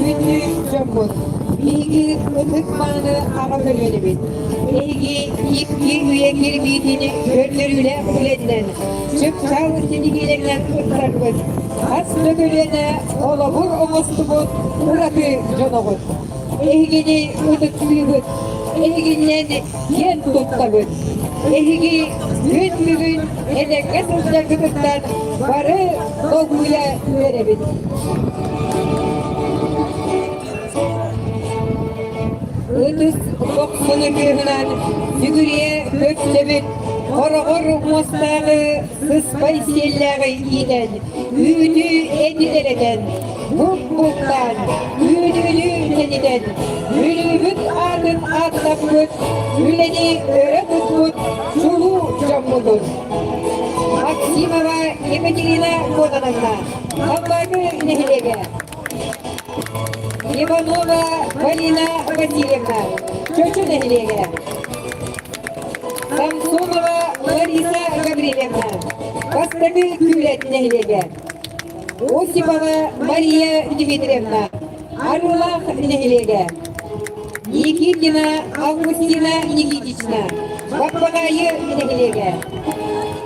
Ünlü Cambur, bilgi ıtıkmanı ağa bölümü. Egi iki üye girmeydiğini görünürüyle bilediler. Çıp çağ sinigilerinden ıttargız. Aslı bölüne olabur omostubut, uratı canavut. Egini ıtık büyügüt, eginden yen tuttabıt. Egi gün bugün eleke sözlergübütten varı doğuya verebit. Ötüs dokmunu kırınan sügürüye köpsebit, Horogor mostağı sıspay selleri iden, Üydü edilereden, bukbuktan, üydülü teniden, Ülübüt adın atlap güt, Üleni öre tutmut, çulu cammudur. Maksimova Ekaterina Kodanavna, Kambarı Nehilege, Иванова Галина Васильевна, Чочу Нехилеге. Самсонова Лариса Гаврилевна, Костаби Кюлет Нехилеге. Осипова Мария Дмитриевна, Арулах Нехилеге. Никитина Августина Никитична, Баббагайы Нехилеге.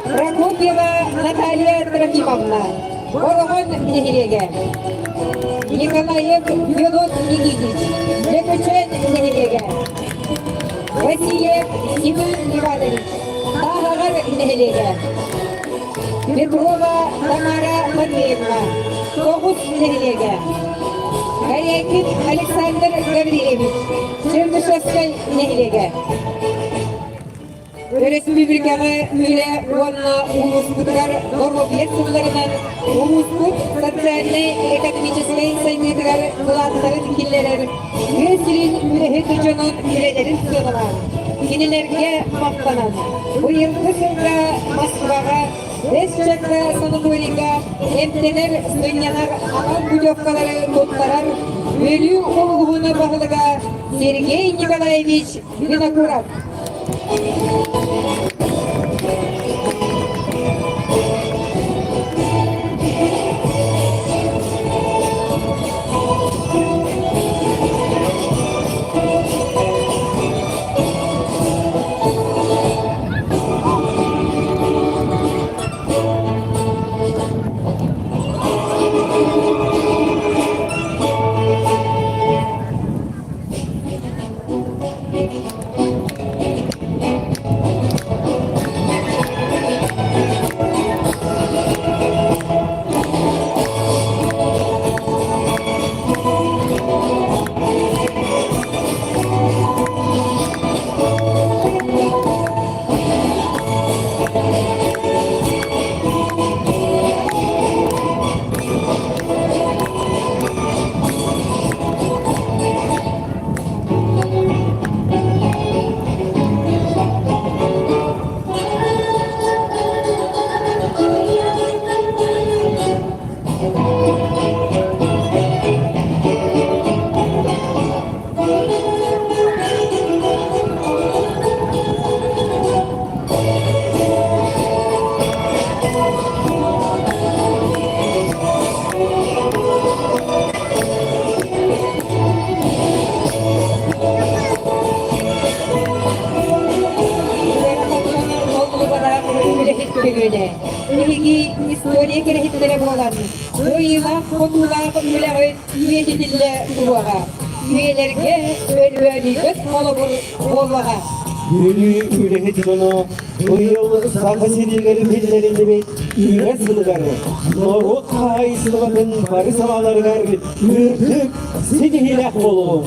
Прокопьева Наталья Трофимовна, Борогон Нехилеге. Николаев Федот Никитич, Лекачен Нехилеге. Васильев Семен Иванович, Тахагар Нехилеге. Петрова Тамара Матвеевна, Тогус Нехилеге. Корякин Александр Гаврилевич, Чернышевской Нехилеге. Республикаға үлі онына ұлыспұттар нормовет сұлларынан ұлыспұт социальный-экономический сайметігар қылатындарын келелер өз тілін үліхеті жонын үлелерін сұғылар. Кенелерге мақтанан. Бұйылғы сылға Москваға, Бесчакқа санаторийға, емтенер стойнянар ағал путевкалары тоттарар өлі ұлғыны бағылыға Сергей Николаевич Винокуров. Ilgi история керехитлere bolan. Oyla konular üyeleri üyecidille duvaga. Üyelerge ölüveriyet olaga. Yürü üreticilerine bu yıl sahasedilerin bilgilerini bir üreticiler. Norut kayısılığının parısamaları verdi. Ürtük sidihilek olun.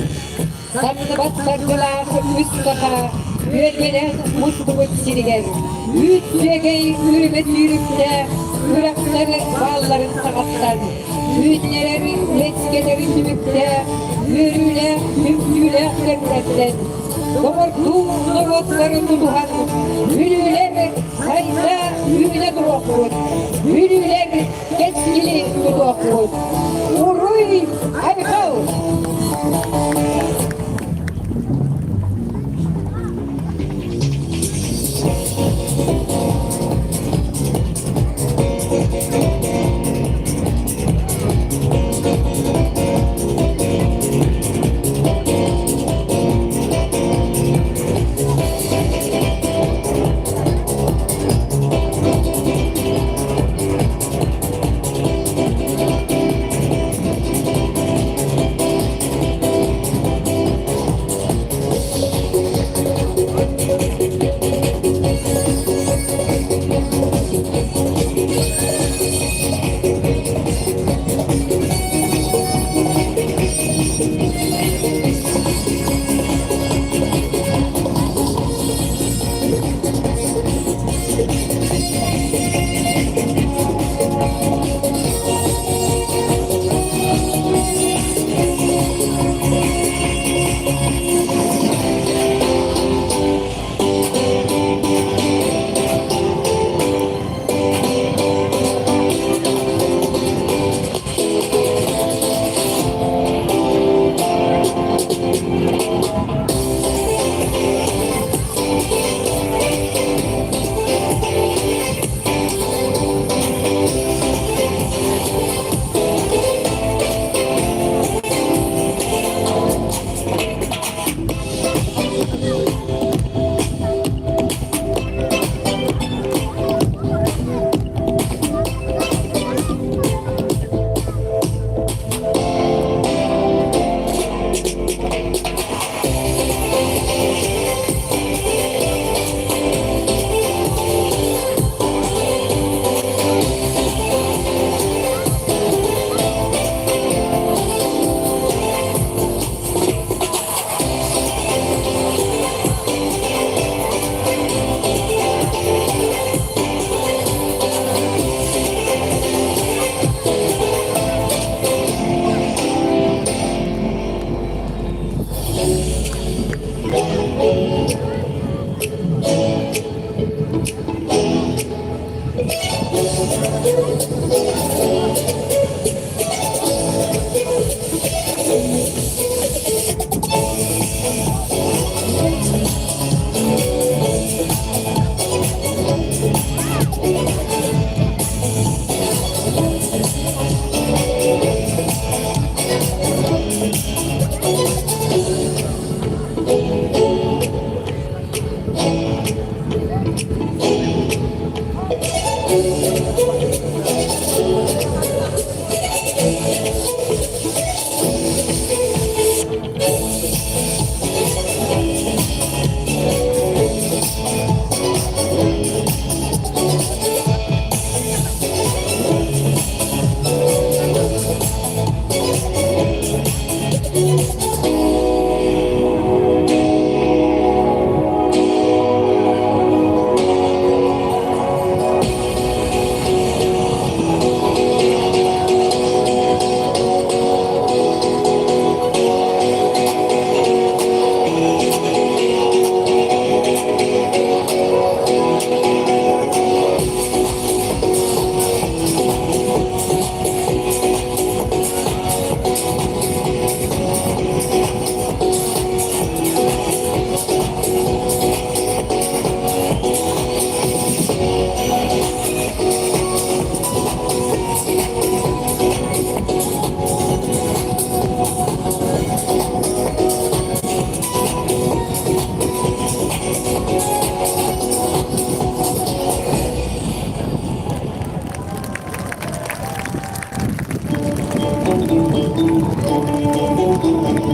Samını batlardılar üstüne. Bölgeden mutlu sirigen. Yüzüge yürümet yürüpte, yürekleri bağların sakatlar. Yüzleri meskeleri yürüpte, yürüyle, mümküyle kırmızıdan. Doğurduğunu otların duduhan, yürüler kayda yürüle duruyor. Yürüler geçkili duruyor. Uruy, harika.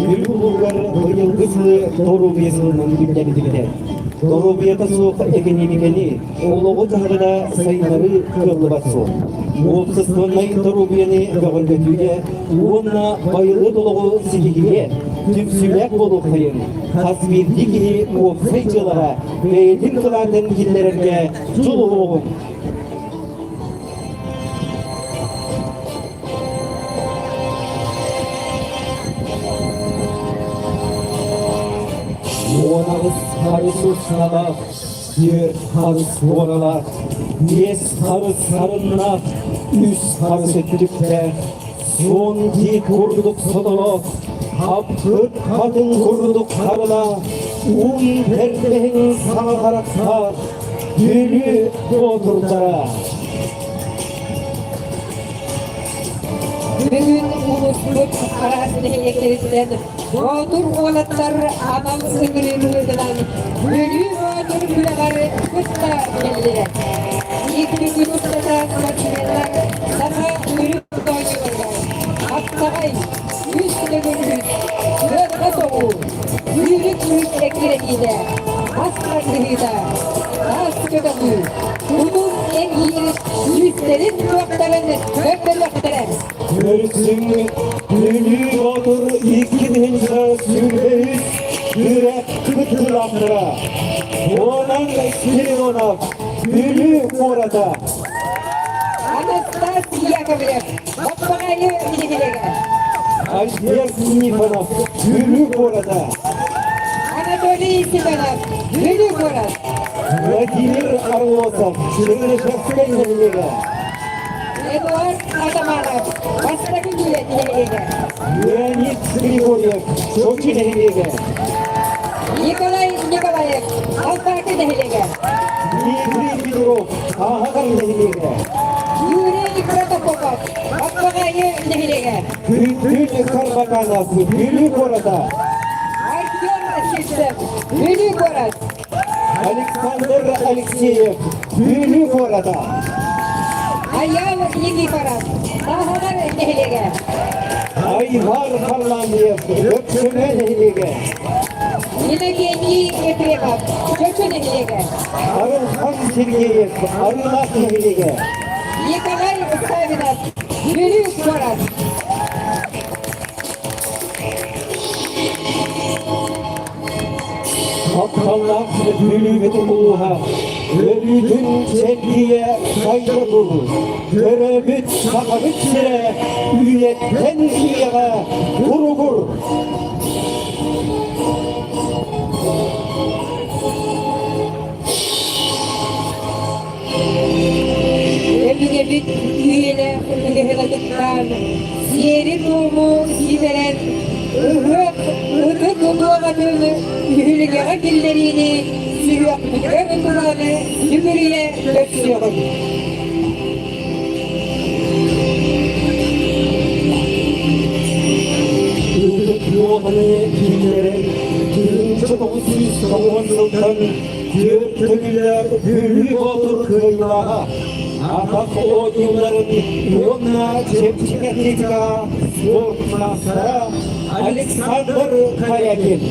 Bir bulgar yılgısı Dorubiyasının bildirildi. Dorubiyata soğuk egenini oğluğu tahırda sayıları kırılı batsı. Mutsuzlanmayı Dorubiyani göğün götüyle, uğunna bayılı doluğu sikigiye, tüpsülek bolu kayın, tasvirdik mutsaycılara ve yetim kıladın gillerine çuluğun. Muğanağız harısı sınalar, yer harıs oralar, yes harıs sarınlar, üst harıs ettiripte, son git kurduk sodala, hapkırt kadın kurduk karıla, un perdeğin sana karaktar, gülü oturtara. Bugün uluslup arasını elektrikten Boğdur oğlatlar anam ömrümüzden Bölü boğdur güleleri kutla geldiler İlk gün ustadan makineler sana ürüp doyuyorlar Hakkay, üstüne gönlüz, gözde soğuğu Yürük elektriğiyle, hastalığı az kötü Bunun en iyi yüzlerin noktalarını köpelektiren Görsün gülü otur ikinci sürbeyiz yürek kıtıraptıra. Onan siri ona gülü orada. Anastasia Gabriel, Bapagayı Nihilega, Alper Sinifanov gülü orada. Anatoly Sivanov, Gülü Borat, Vladimir Arlosov Çırnışevskaya Nihilega. Eduard Atamanov, Vastakı Nihilega, Leonid Grigoryev Sochi Nihilega. Nikolay Nikolayev, Alpakı Nihilega, Dmitri Fedorov Ahakar Nihilega. Yuri Protopopov, Bapagayı Nihilega, Gülün Karbakanov gülü orada. Artyom Sistem, Gülü Borat, Alexander Alexeyev gülü orada. Ayav Nikiforov, Nahagar Nihilega, Ayvar Harlamyev Gökçöme Nihilega. Yevgeniy Efremov, Çöçü Nihilega, Arılhan Sergeyev Arınak Nihilega. Nikolay Savinov, Gülü Borat, Kaptanlar gülü ve uluha Ölüdün çelgiye saygı dur. Görevit sakabit sire Üyetten üyeye vurugur. Emine bit üyele Hıhıladıktan, Siyeri doğumu siveren, Ihık doğamadığını, Ühülüge gillerini, Süyok ön duranı, Sümürüye döksüyorum. Yuvanı kimlere Kırınca 990 yıldan Gürtülüler gülü otur kıyılağa Atak o yılların yoluna Çepçiketika Sportmasa Alexander Kayakin.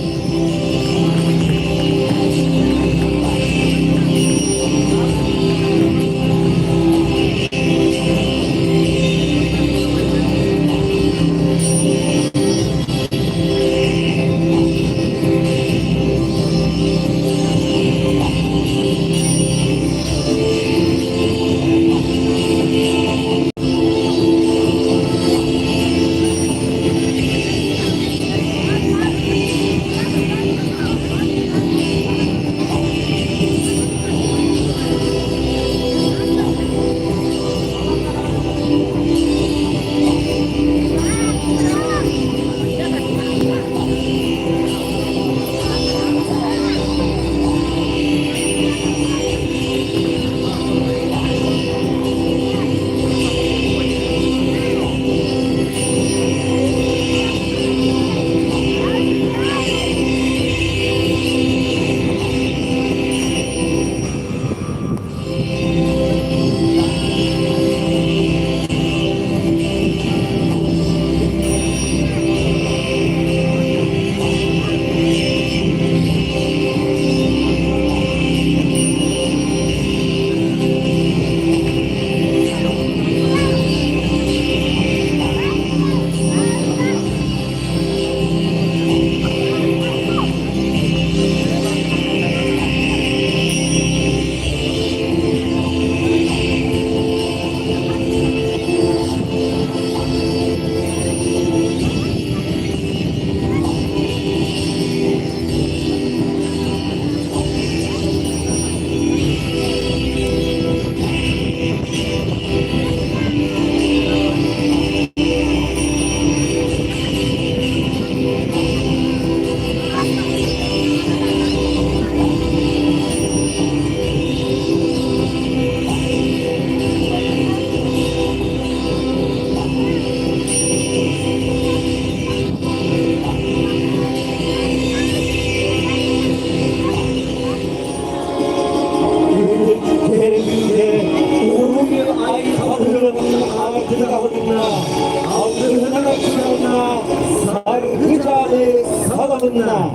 Kırım'da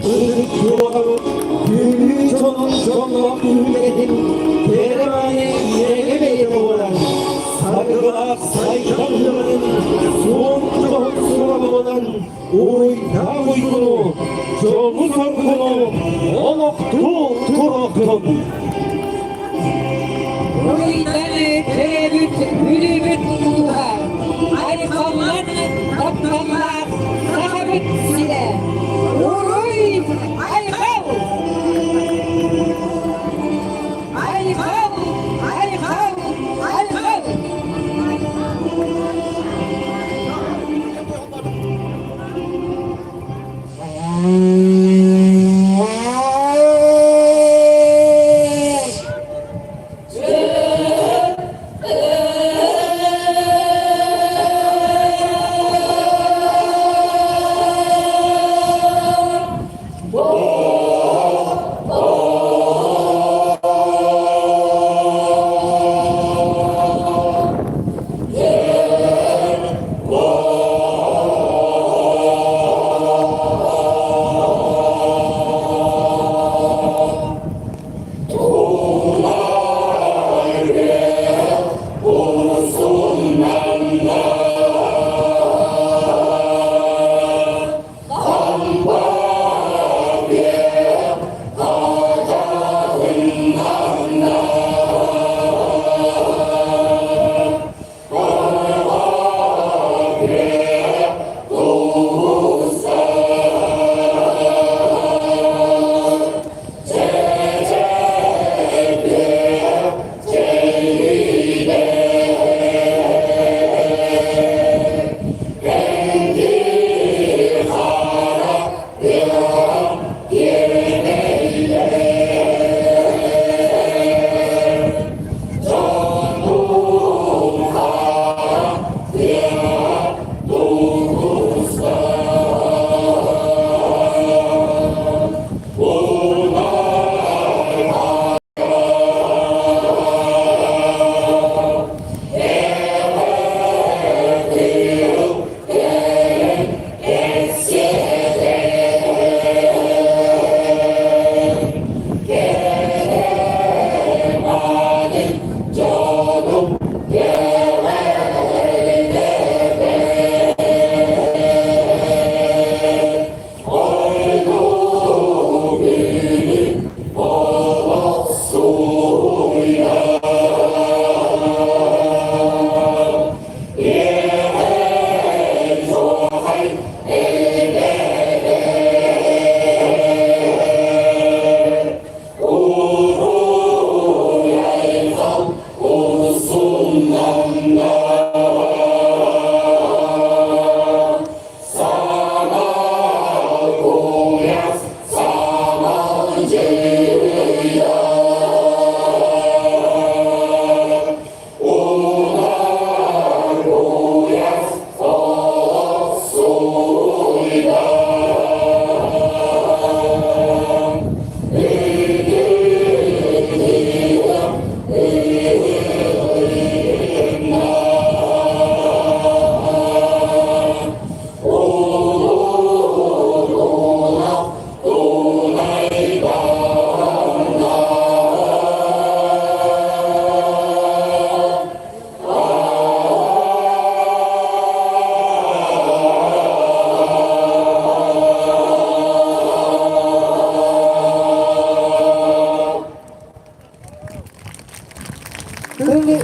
Kırık Gülü çoluk ümmetin Keremane yere beyri olan Sargılar saykanların Soğuk soğuk olan Uyda uykunu Çolu sorgunu Oloktu turoktun Uydanı terebüt, gülübüt tutuğa. Ayıkanlar, tapkanlar, sahabıt sile. Uruy, ayıkav. Ayıkav, ayıkav, ayıkav.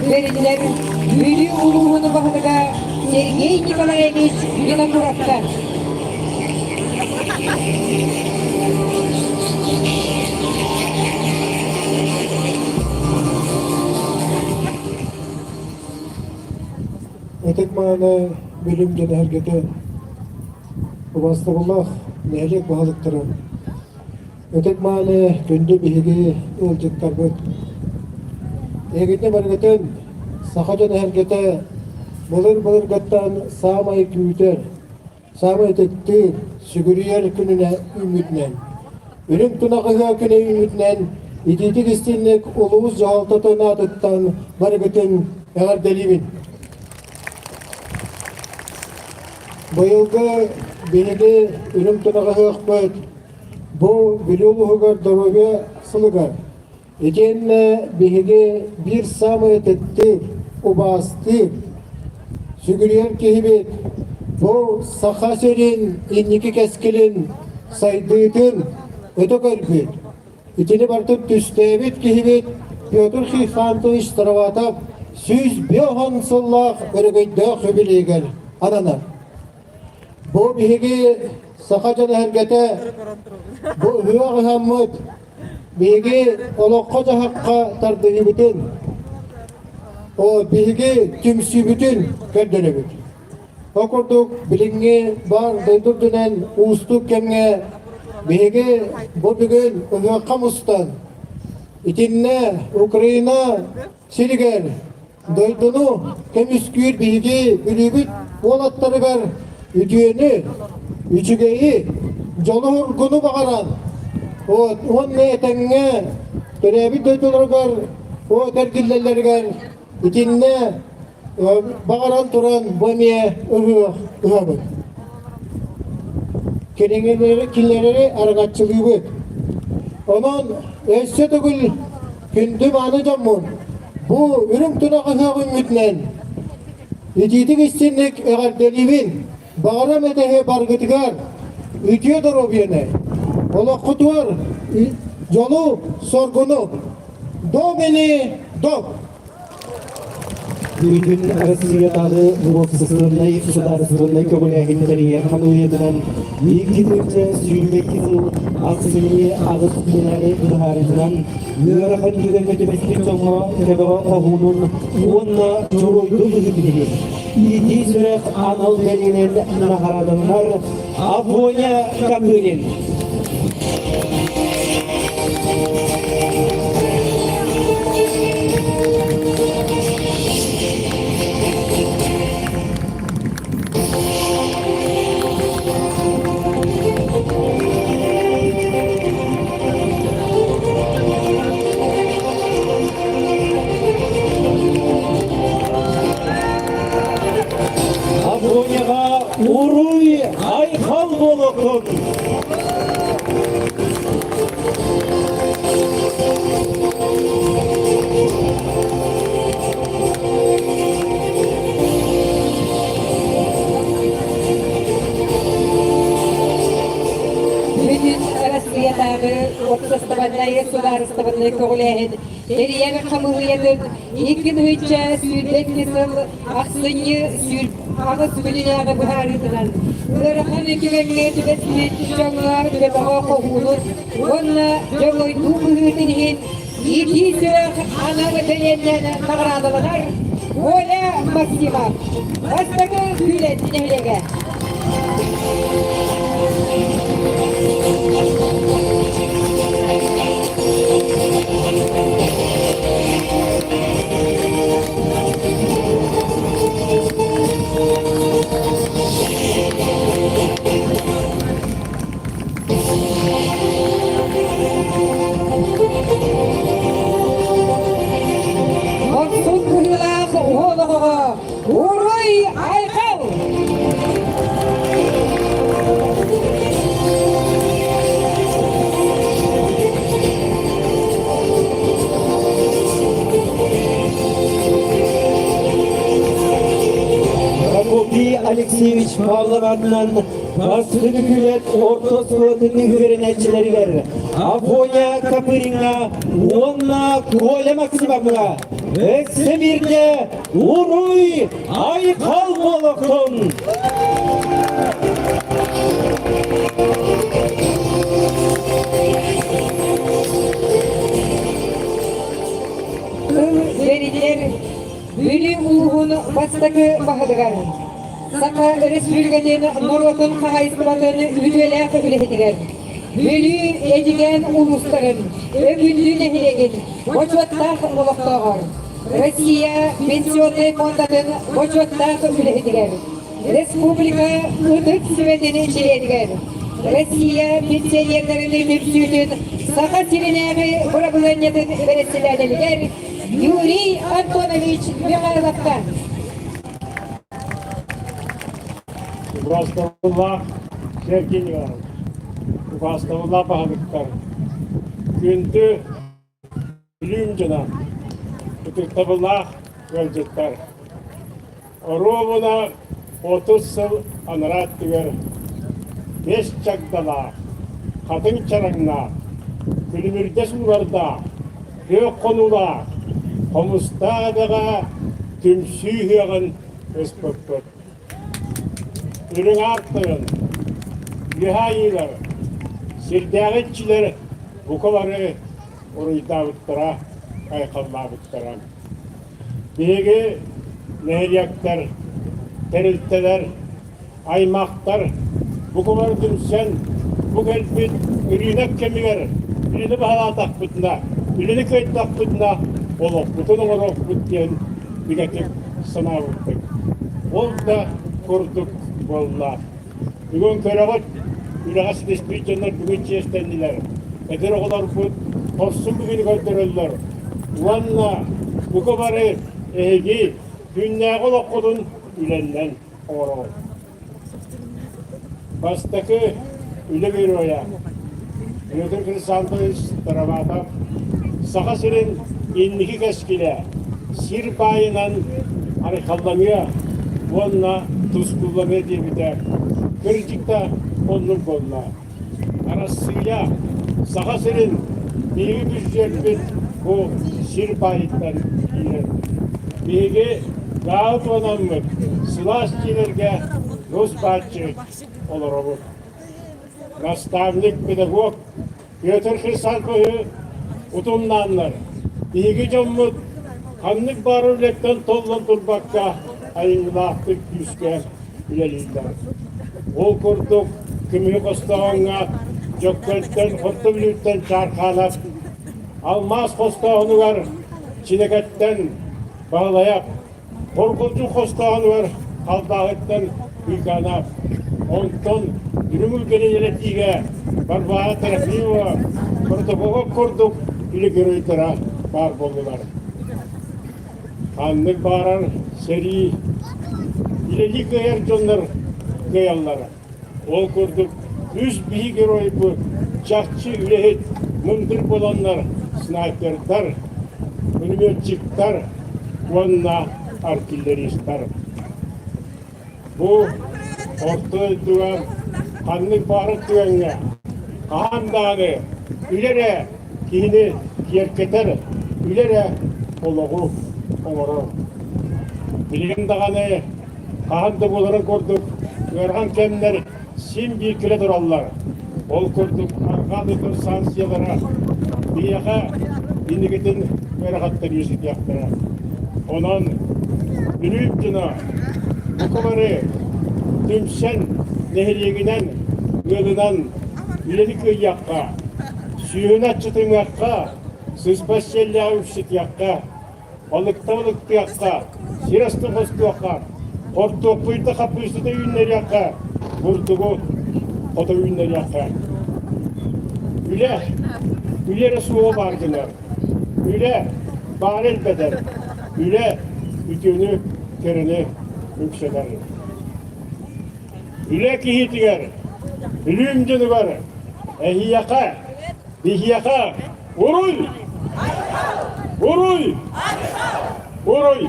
Vericiler, büyülü uluğunu bakıda Sergey Nikolaevich Vinokurov'tan. Ötek mağana bölüm gene herkete Ubastığullah nehlek bahalıktırım. Ötek mağana gündü bihigi ılcıktar bu. Egitne bargatan sahacan herkete bulur gattan sağmayı küyüter. Sağmayı tektir sügürüyer gününe ümitlen. Ölüm tunakıga küne ümitlen. İtitik istinlik uluğuz cahaltatına atıttan bargatan eğer delibin. Быйылгы биһиги үрүм тунаға хөөхпөт. Бу билүүлүһүгөр дорубия сылыгар. Икенне биһиги бир самый тетти убасты сүгүрүер кихибит. Бу сахасерин инники кескилин сайдыытын өтөкөрбүт. Итини бартып түстебит кихибит. Петр Хихантович Староватов сүз бёхан сыллах өрөгөйдө хөбилигер. Анана. Бу биһиги сахажаны хәргәтә бу хыягы хаммыт биһиги олоққа жахаққа тардыгыбытын о биһиги түмсүбүтүн көрдөлөбүт. Окурдук билиңги бар дойдурдунан уустук кемге биһиги бу бүгүн хыякка мустан итинне Украина силигер дойдуну кемүскүр биһиги үлүбүт болаттары бар ütüyeni, üçügeyi, jolu hurgunu bagaran. O netenge, törebi döydülerger, o tergillerger, itinne bagaran turan bomiye ıhıbı. Kinleri argatçılıyı. Onun eşse tügül kündü manı cammun. Bu ürüm tunağı hıgın mütnen. İtitik istinlik eğer delivin. Bağıram edehe bargıtıgar, ütüye dorobiyene. Ola kutuvar, yolu sorgunu. Do beni, do. Bütün arasıyatalı nüvofsızlığına, sudarısılığına kabul edildiğine kanuniyetinden ilk gidince sürülmek kızıl aksini ağız binali ıdharından yörakın düzenmeci beslik sonuna tebeğa kahunun onunla çoğuydu hüzüdüdür. İki süreç anıl belinin naharadınlar Afonya Kapırın. Afonya'ga uruy aykal bolokun. Отсоставанная государственная коллегия, Илья Хамуетов, Икин Хича, Сюдетнисом, Ахсыни, Сюд, Агас Вилиана Бухаритан. Верховный кивенет, Весмит, Жонга, Бебаха Хулус, Вонна, Жовой Духутин, Икисер, Анна Ваталенна, Марадалар, Воля Максима. Астага Юлет, Нелега. Уруй айкал! Прокопий Алексеевич Павлов adından Baskı hükümet orta sıfatını hüverenetçileriler. Afonya Kapırın'a, onunla Koyle Maksimam'a, ekse birde uruy aykal molokun. Veriler, Bülü uğunu bastakı bahadıgar. Saka Resülgenin Norotun Kahayısıbatını üdüelâkı ülehediler. Bülü edigen ulusların, ögündü nehilegin, boçottağ moloktağır. Россия пенсионный фондатын boçottağ ülehediler. Respublika ıdık süvedini çilediler. Россия пенсионерlerini mülsüdün, Saka Silineri Burabulanyatin veresilerdiler. Yuri Antonovich Mikhailov'tan. Ugastavullah Şevkiniyor. Ugastavullah bahalıklar. Gündü Lümcüna. Utuktabullah Gölcükler. Oruvuna 30 yıl anarat diyor. 5 çakdala. Kadın çarangna. Külümürde sularda. Kök konula. Komusta daga tümsühüğün öspöpöt. Ürün arttırın. Lihayiler. Sirdağıtçiler bu kovarı orayda bıttıra, kaykalla bıttıra. Bilgi nehriyaklar, terilteler, aymaklar, bu kovarı dümsen, bu gelbit ürünek kemiler, birini bahala takbıtına, birini köy takbıtına, oluk, bütün oluk bütken bir getip sınav ettik. Ol da kurduk bolla. Bugün köreğit, ülağası despiricanlar bugün çeştendiler. Eder oğlar bu, olsun bugün götürürler. Ulanla, bu kabarı ehegi, dünya oluk kudun ülenden oğru. Bastaki üle bir oya. Yötür kırsantıs tarafata. Saka senin inniki keskile. Sir payınan harikalamaya. Onunla tuz kullanmaya diye bir de. Kırcıkta onun koluna. Arasıyla saka senin bilgi büyüyecek bu sir payından iler. Bilgi gayet önemli. Sılaşçilerge Rus bahçı olur olur. Nastavnik pedagog, Götür Hırsankoyu utumlanlar. Bilgi cammut, kanlık barırlıktan tollan turbakka, ayınlahtık yüzge üleliydiler. Ol kurduk, kümü kostağına, Jokköltten, Hortubülükten çarkanap, Almaz kostağını var, Çineketten bağlayak, Korkulcu kostağını var, Kaldağıttan yıkanap, Ondan yürümül geleceğe barbağa tarafı var, protokola kurduk, ili görüntüra var boldular. Kanlık bağıran seri, ileri kıyar canlar, kıyallara. Ol kurduk, yüz bihi görüyü bu, çakçı ülehit, mındır bolanlar, sniperler, minömetçikler, onunla artilleristler. Bu orta duvar, kanlık bağırık duvarına, Kaan Dağı'nı, ülere kihini yerketer, ülere oluğu oğuru. Bilgin Dağı'nı, Kaan Dağı'ları kurduk, Örhan kemler, sim büyükle durallar. Ol kurduk, arkadıdır sansiyalara, bir yaka, indigitin verhatları yüzük yaktıra. Onun ünlüyüp cına, bu kamarı, Tümsen nehriyeginen, yılınan, Ülenikköy yakka, Suyuna çıtın yakka, Sızbas yelle avuşsit yakka, Balıkta balıktı yakka, Sirastı kostu yakka, Hortu kuyta kapısı da ünler yakka, Vurduğu oda ünler yakka. Üle suğa bardılar, Üle barel beder, Üle bütünü, terini yükseler. Üle kihitiger, ülümcünü var, ehiyaka, bihiyaka, uruy! Uruy! Uruy!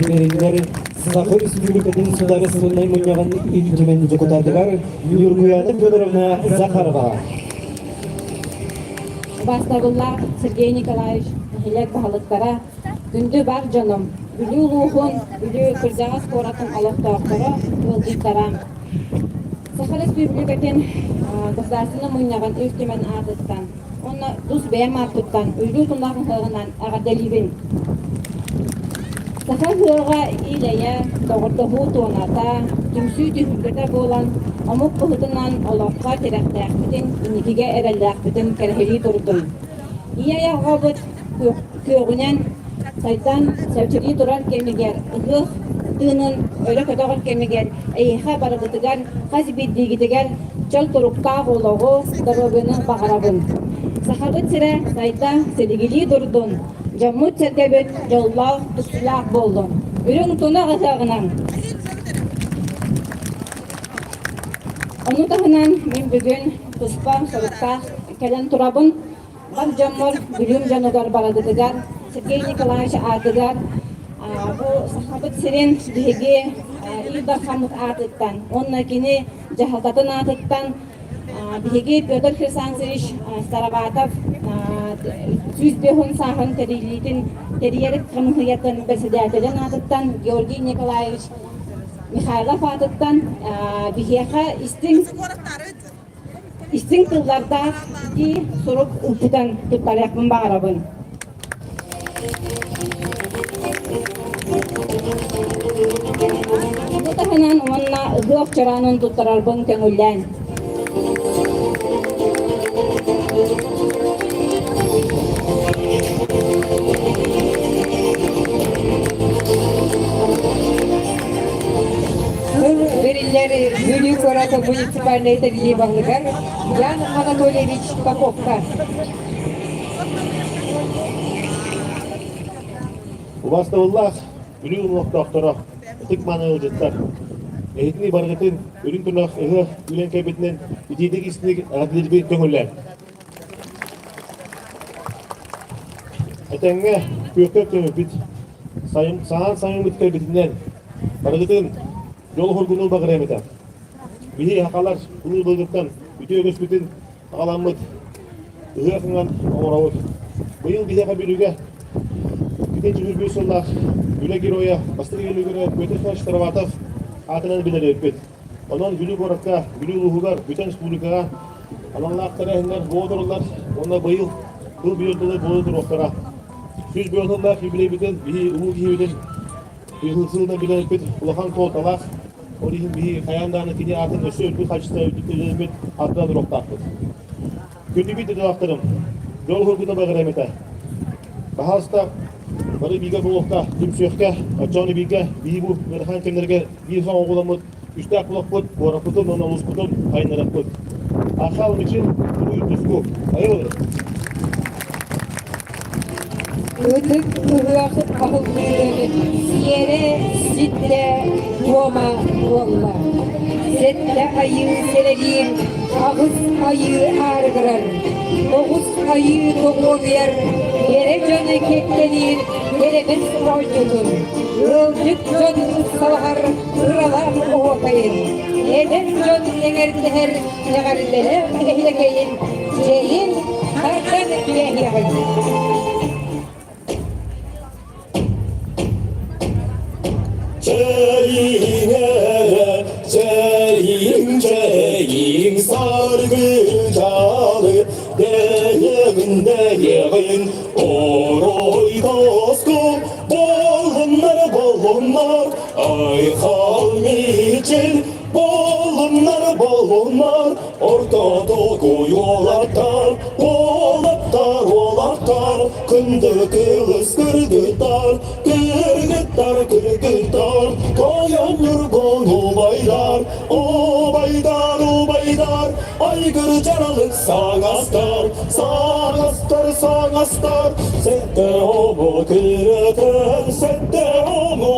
Verenler Sakı Respublika'nın suları sınırlayı münyagan ilgimen jokotardılar. Yurguyada Fyodorovna Zakharova. Бастагулла Сергей Николаевич, хилек бахалыктара, күндү бар жаным, үлü улуухун, үлü кырдага скоратын алыктаактара, ылдыктара. Саха Республикатын государственный мыйнаган өстемен ардыттан, онна дус бэм артыттан, үлü тунлахын хыгынан агаделибин. Саха хыга илея, тоғыртығу туоната, түмсүй түхүлгөтө болан, Amuk kuhutundan olakka terekteakbitin, inikige erelleakbitin kerheli durdum. İya yağabıt köğünen saytan sevçeli duran kemiger, ıhıh tığının öyle kötüğün kemiger, eyha barıgıtıgar, kazi bildiğitigar, çal turukta oluğu darabının bağırabın. Sahabıt sire sayta sedigili durdun, Jamut çerkebet yolla tusulak boldum. Ürün tuna azağınan. Onu tahınan min bugün puspa sorukta kelen turabın. Bam jamur gülüm janugar baradıgar. Sergey Nikolaevich adıgar. Bu sahabat sirin dihigi İlda Hamut atıktan. Onunla kini Cahaldatın atıktan. Dihigi Pyotr Khrisantsevich Staravatov Süzbehun sahın terilitin teriyerek kramıhıyatın besediyateden atıktan. Georgi Nikolaevich Mikhailov atıktan. Biheha istin kıllarda ki soruk uputan tutaryakın bağırabın. Bu tahanan onna ıgıok çaranın tutararbın köngülden. Verilleri Юрий Кората муниципальной итоги Баглыгар, Ян Анатольевич Поповка. Ubastawullah, ülü doktora, tık manı ucutlar. Eğitini bargıtın, ürün turnak, ülen kaybetinden, itidik istinik, adilci töngüller. Etenge, kökök töngü bit, sayın bit kaybetinden, bargıtın, yol hurgunul bagır emeta. Bihi hakalar, bunu bölgütten, ütü ögüs bütün, hakalanmıt, akıngan, oğravut. Bu yıl bihe kabirüge, Birinci bir büyüsünler, Güle Giro'ya, Bastırı Güle Giro'ya, Kötü Staravatov atından bilir etpet. Onun Gülü Gorak'a, Gülü Uhugar, bütün Respublika'ya, alanlar aktarayınlar, boğdururlar, onlar bayıl, kıl bir yıldığı boğdur oktara. Süz bir yıldılar, bile biten, bihi uhu gihi biten, bir hılsıldan bilir etpet, ulakan koltalak, onun bihi kayandanı kini atın ösü örgü kaçta ödükleri etpet, atladır oktaktır. Kötü bir de aktarım, yol hırgıda bağır emete. Bahasta, Bari biga bulukta, tümsüyekte, açanı biga, bihi bu, merhan kenderge, bir son oğulamut, üstte akulak put, bora putun, ona ulus putun, kaynarak put. Akal için, bunu yutuzgu. Hayır olur. Ötük ıhıakıp ahıl büyüğünü, siyere, sitte, tuama, tualla. Sette ayı seleriyim, ağız ayı ağrıgırar. Doğuz ayı doğu yer, yere canı keklenir, yere bir sıvacıdır. Yılcık canı salahar, kıralar oğukayın. Eden canı eğerdiler, eğerdiler, ehlekeyin. Ceyin, kardan ehlekeyin. Ceyin sargıcalı değin oroy dostu bolunlar ay kavmi için bolunlar ortada koyulatlar kındı kılıs kırgıtlar koyan yurgun obaydar aygır canalık sağastar sette homo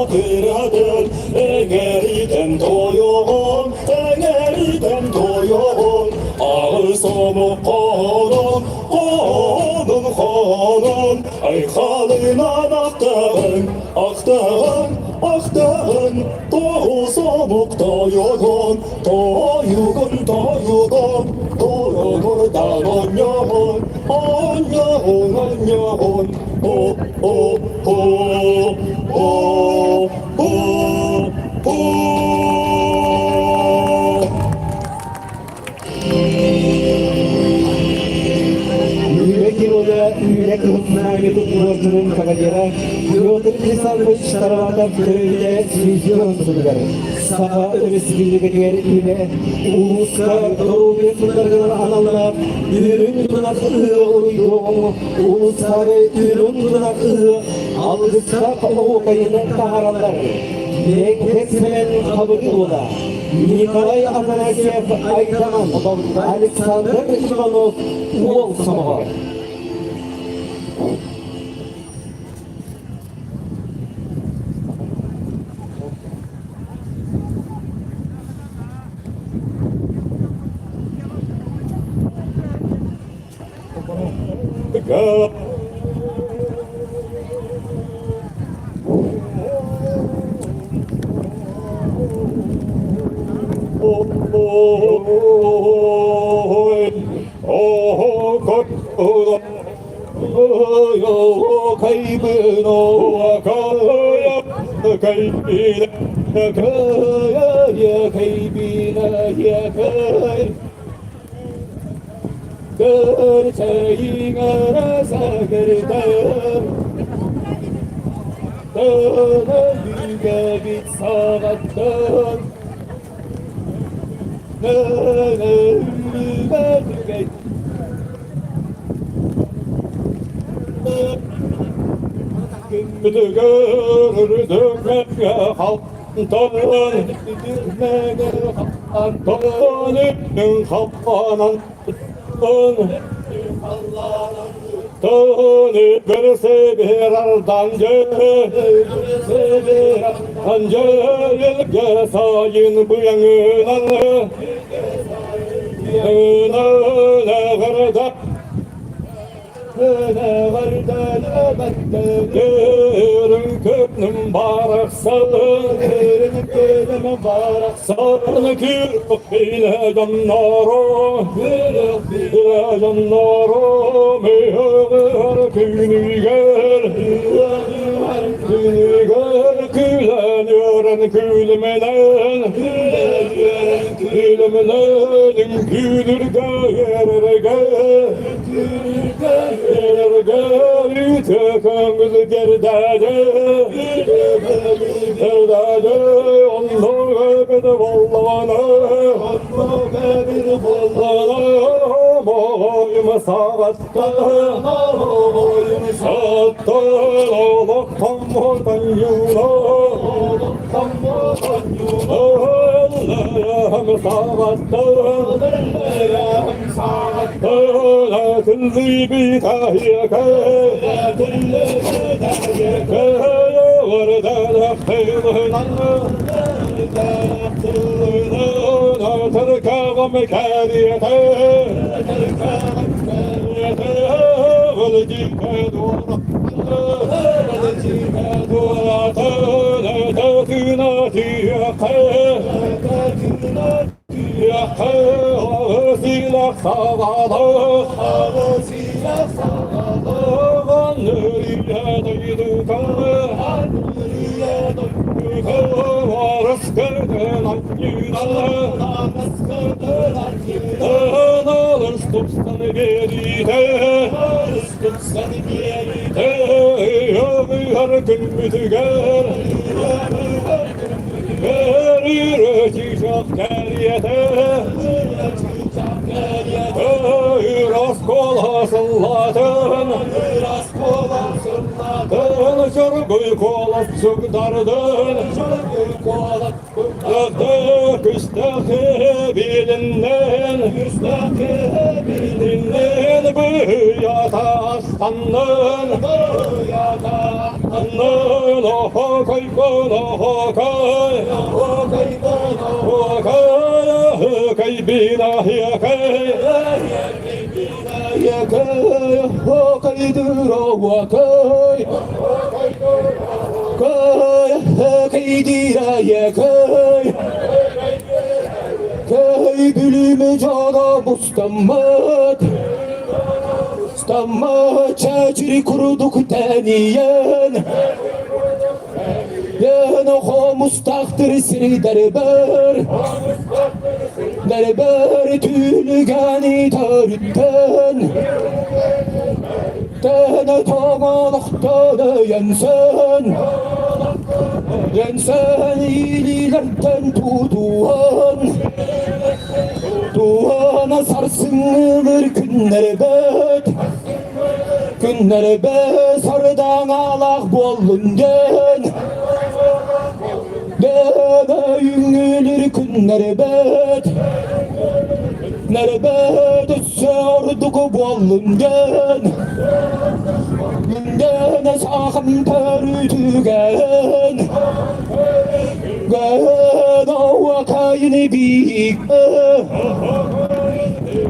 kıratın eğeriden toyuğun ağız homo konun ay halına aktağın doğu somuk toyuğun toyuğundan onyoğun Yürek hızına tutmasının kagayara, Pyotr Khrisantsevich Staravatov görevine vizyon sunuyor. Saha öresizliğe ile uluska doğu ve sunargılar analar, ürün tunak ulusları ürün tunak algısta okayını taharalar. Kesmen kabul ola. Nikolay Afanasyev Aytaman, Alexander Ivanov, Ol Samovar.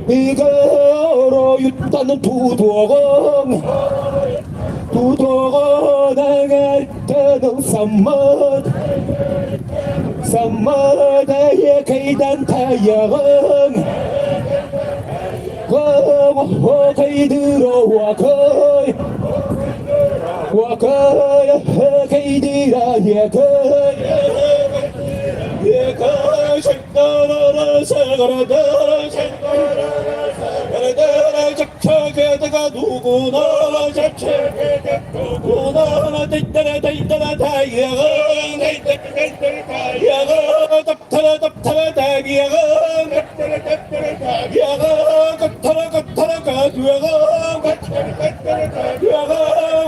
Igaro yutta 나는 두도가 나갈 때는 산마다의 계단 타양 거기 들어와 거기 들어 예가 색깔을 색깔을 작차게다가 누구나 작차게 누구나 떼따라 다이야가 답타라 다이야가 답타라 가두야가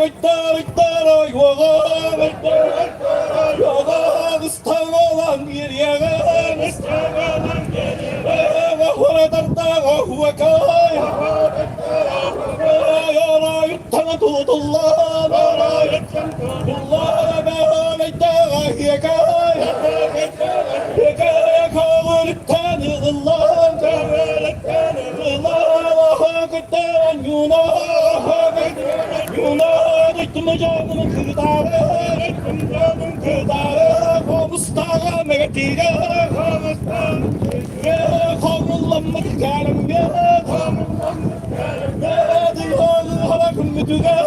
있다라 요가 스타가 길이야가 호라다다가 후아카야 야라 유타가 도돌라 돌라 있다가 히야카야 거울 타는 الله 뒷모자는 그다음 거무스타가 내가 뛰가 거물람만 가는 게 하나 금두가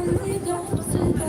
Only don't